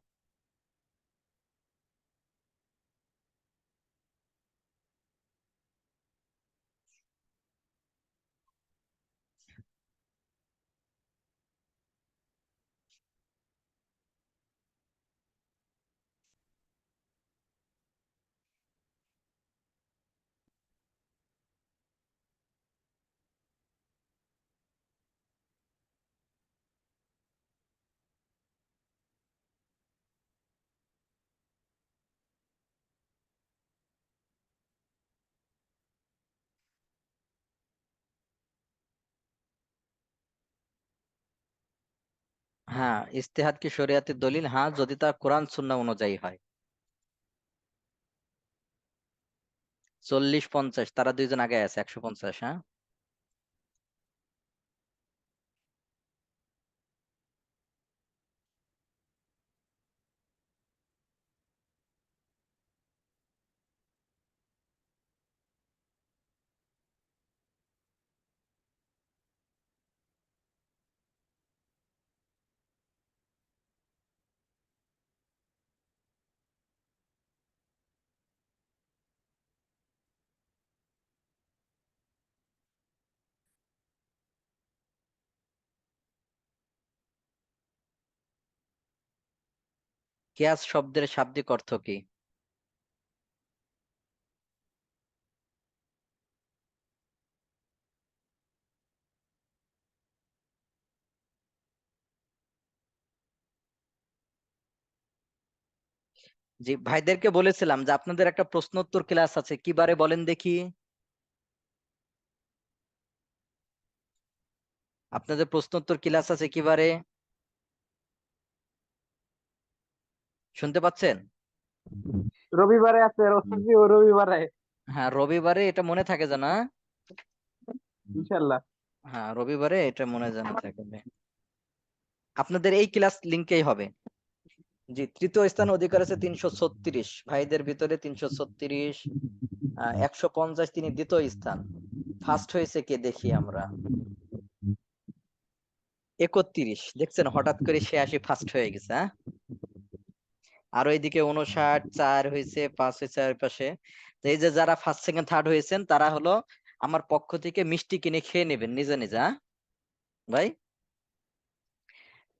হ্যাঁ, ইজতিহাদ কি শরিয়াতের দলিল? হ্যাঁ, যদি তা কোরআন সুন্নাহ অনুযায়ী হয়। 40-50, তারা 2 জন আগে আছে, 150। হ্যাঁ, কিয়াস শব্দের শাব্দিক অর্থ কি? জি, ভাইদেরকে বলেছিলাম যে আপনাদের একটা প্রশ্নোত্তর ক্লাস আছে, কি বারে বলেন দেখি? আপনাদের প্রশ্নোত্তর ক্লাস আছে কি বারে? শুনতে পাচ্ছেন? রবিবারে আছে, রবিবারে। হ্যাঁ, রবিবারে, এটা মনে থাকে জানা। ইনশাল্লাহ। হ্যাঁ, রবিবারে এটা মনে জানা থাকবে। আপনাদের এই ক্লাস লিঙ্কেই হবে। জি, তৃতীয় স্থান অধিকার আছে 336 ভাইদের ভিতরে, 336। 150 তিনি দ্বিতীয় স্থান। ফার্স্ট হয়েছে কে দেখি আমরা? 31, দেখছেন হঠাৎ করে 86 ফার্স্ট হয়ে গেছে। হ্যাঁ, আর ওইদিকে 59, 4 হয়েছে, 5 হয়েছে আর পাশে। তো এই যে যারা ফার্স্ট সেকেন্ড থার্ড হয়েছেন, তারা হলো আমার পক্ষ থেকে মিষ্টি কিনে খেয়ে নেবেন নিজে নিজে। হ্যাঁ ভাই,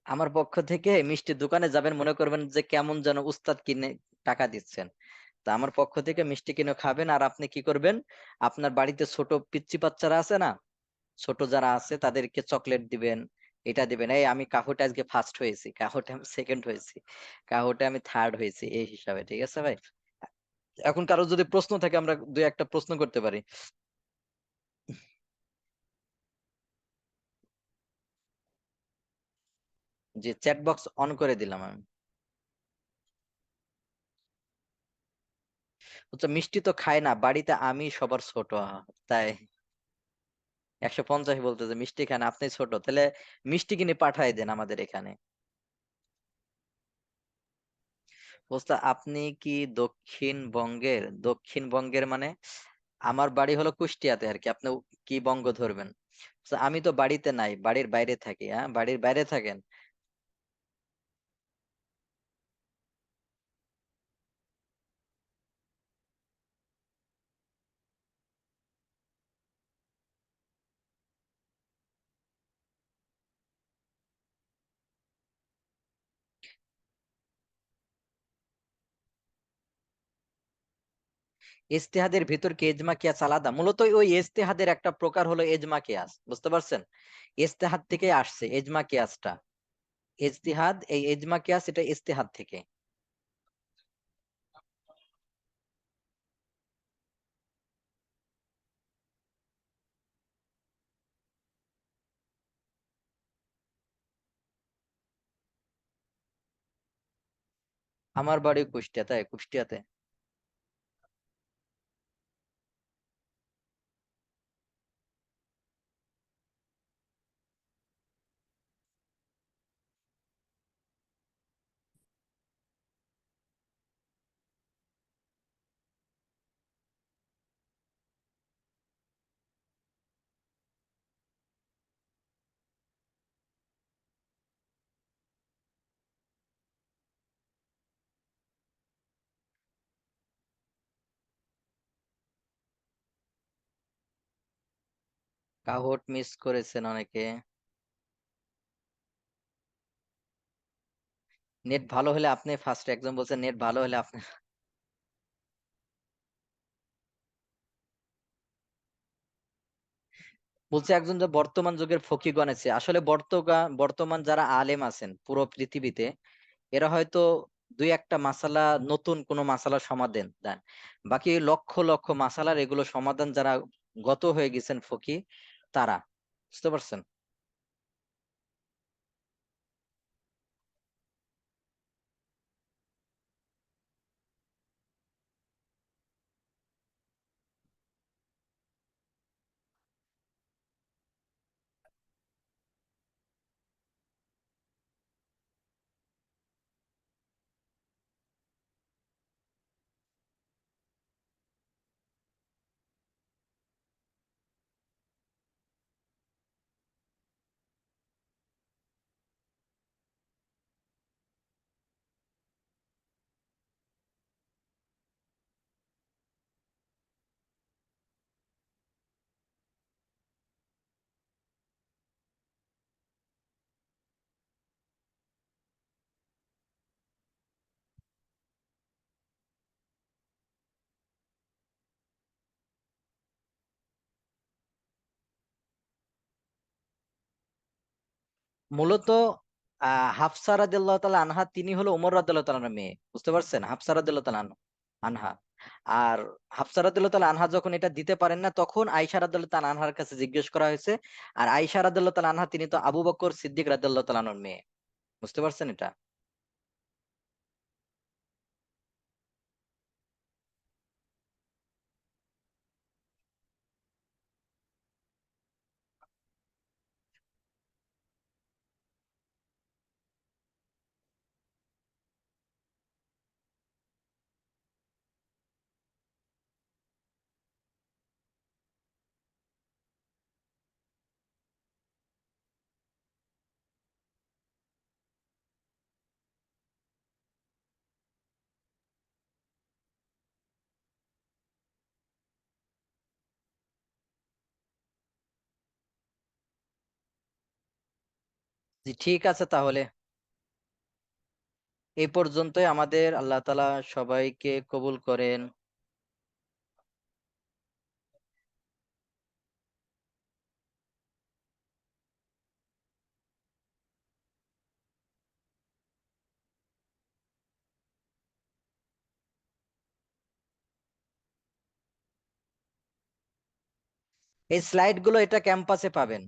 আমার পক্ষ থেকে মিষ্টির দোকানে যাবেন, মনে করবেন যে কেমন যেন উস্তাদ কিনে টাকা দিচ্ছেন। তা আমার পক্ষ থেকে মিষ্টি কিনে খাবেন। আর আপনি কি করবেন, আপনার বাড়িতে ছোট পিচ্চি বাচ্চারা আছে না, ছোট যারা আছে তাদেরকে চকলেট দিবেন, এটা দিবেন, এই আমি কাহুটা আজকে ফার্স্ট হয়েছি, কাহুটা আমি সেকেন্ড হয়েছি, কাহুটা আমি থার্ড হয়েছি, এই হিসাবে। ঠিক আছে ভাই? এখন কারো যদি প্রশ্ন থাকে, আমরা 2-1টা প্রশ্ন করতে পারি। যে চ্যাট বক্স অন করে দিলাম আমি। আচ্ছা, মিষ্টি তো খায় না, বাড়িতে আমি সবার ছোট। তাই 150 বলতেছে মিষ্টি খান, আপনি ছোট, তাহলে মিষ্টি কিনে পাঠাই দেন আমাদের এখানে। ওস্তাদ, আপনি কি দক্ষিণবঙ্গের? দক্ষিণবঙ্গের মানে আমার বাড়ি হলো কুষ্টিয়াতে আর কি, আপনি কি বঙ্গ ধরবেন? তো আমি তো বাড়িতে নাই, বাড়ির বাইরে থাকি। হ্যাঁ, বাড়ির বাইরে থাকেন। ইজতিহাদের ভিতর কি ইজমা কিয়াস আলাদা? মূলত ওই ইজতিহাদের একটা প্রকার হলো ইজমা কিয়াস, বুঝতে পারছেন? ইজতিহাদ থেকে আসছে ইজমা কিয়াসটা। ইজতিহাদ, এই ইজমা কিয়াস এটা ইজতিহাদ থেকে। আমার বাড়ি কুষ্টিয়াতে, কুষ্টিয়াতে। কাহট মিস করেছেন অনেকে। নেট ভালো হলে আপনি ফার্স্ট, একজন বলছেন নেট ভালো হলে আপনি। বলছে একজন যে বর্তমান যুগের ফকিগণ আছে, আসলে বর্তমান যারা আলেম আছেন পুরো পৃথিবীতে, এরা হয়তো দুই একটা মাসালা, নতুন কোন মাসালার সমাধান দেন। বাকি লক্ষ লক্ষ মাসালার এগুলো সমাধান যারা গত হয়ে গেছেন ফকি, তারা, বুঝতে পারছেন? মূলত হাফসা রাদিয়াল্লাহু তাআলা আনহা তিনি হলো ওমর রাদিয়াল্লাহু তাআলার মেয়ে, বুঝতে পারছেন? হাফসা রাদিয়াল্লাহু তাআলা আনহা। আর হাফসা রাদিয়াল্লাহু তাআলা আনহা যখন এটা দিতে পারেন না, তখন আয়েশা রাদিয়াল্লাহু তাআলা আনহার কাছে জিজ্ঞেস করা হয়েছে। আর আয়েশা রাদিয়াল্লাহু তাআলা আনহা তিনি তো আবু বকর সিদ্দিক রাদিয়াল্লাহু তাআলা আনহুর মেয়ে, বুঝতে পারছেন এটা? জি, ঠিক আছে তাহলে। এই পর্যন্তই আমাদের, আল্লাহ তাআলা সবাইকে কবুল করেন। এই স্লাইড গুলো এটা ক্যাম্পাসে পাবেন,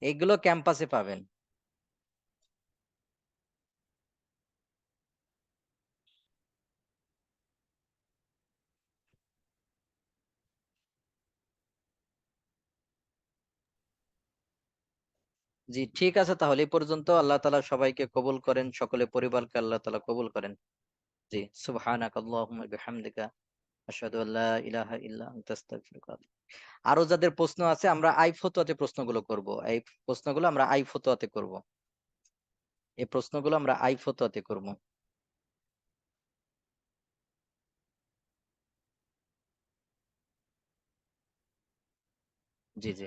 এগুলো ক্যাম্পাসে পাবেন। জি, ঠিক আছে তাহলে এই পর্যন্ত। আল্লাহ তাআলা সবাইকে কবুল করেন, সকলে পরিবারকে আল্লাহ তাআলা কবুল করেন। জি, সুবহানাকাল্লাহুম্মা বিহামদিকা আশহাদু আল্লা ইলাহা ইল্লা আনতা আস্তাগফিরুকা ওয়া আতুবু ইলাইক। আরো যাদের প্রশ্ন আছে, আমরা আই ফতোয়াতে প্রশ্নগুলো করব। এই প্রশ্নগুলো আমরা আই ফতোয়াতে করব। এই প্রশ্নগুলো আমরা আই ফতোয়াতে করব। জি, জি,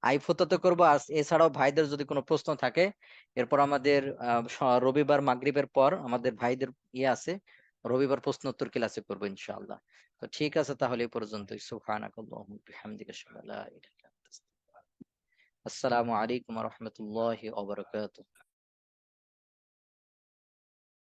আই ফতোয়াতে করব। আর এছাড়াও ভাইদের যদি কোনো প্রশ্ন থাকে, এরপর আমাদের রবিবার মাগরিবের পর আমাদের ভাইদের ইয়ে আছে, রবিবার প্রশ্ন উত্তর ক্লাসে করবো ইনশাআল্লাহ। তো ঠিক আছে, তাহলে এই পর্যন্তই। সুবহানাকাল্লাহুম্মা ওয়া বিহামদিকা আশহাদু আল্লা ইলাহা ইল্লা আনতা আস্তাগফিরুকা ওয়া আতুবু ইলাইক। আসসালামু আলাইকুম ওয়া রাহমাতুল্লাহি ওয়া বারাকাতুহু।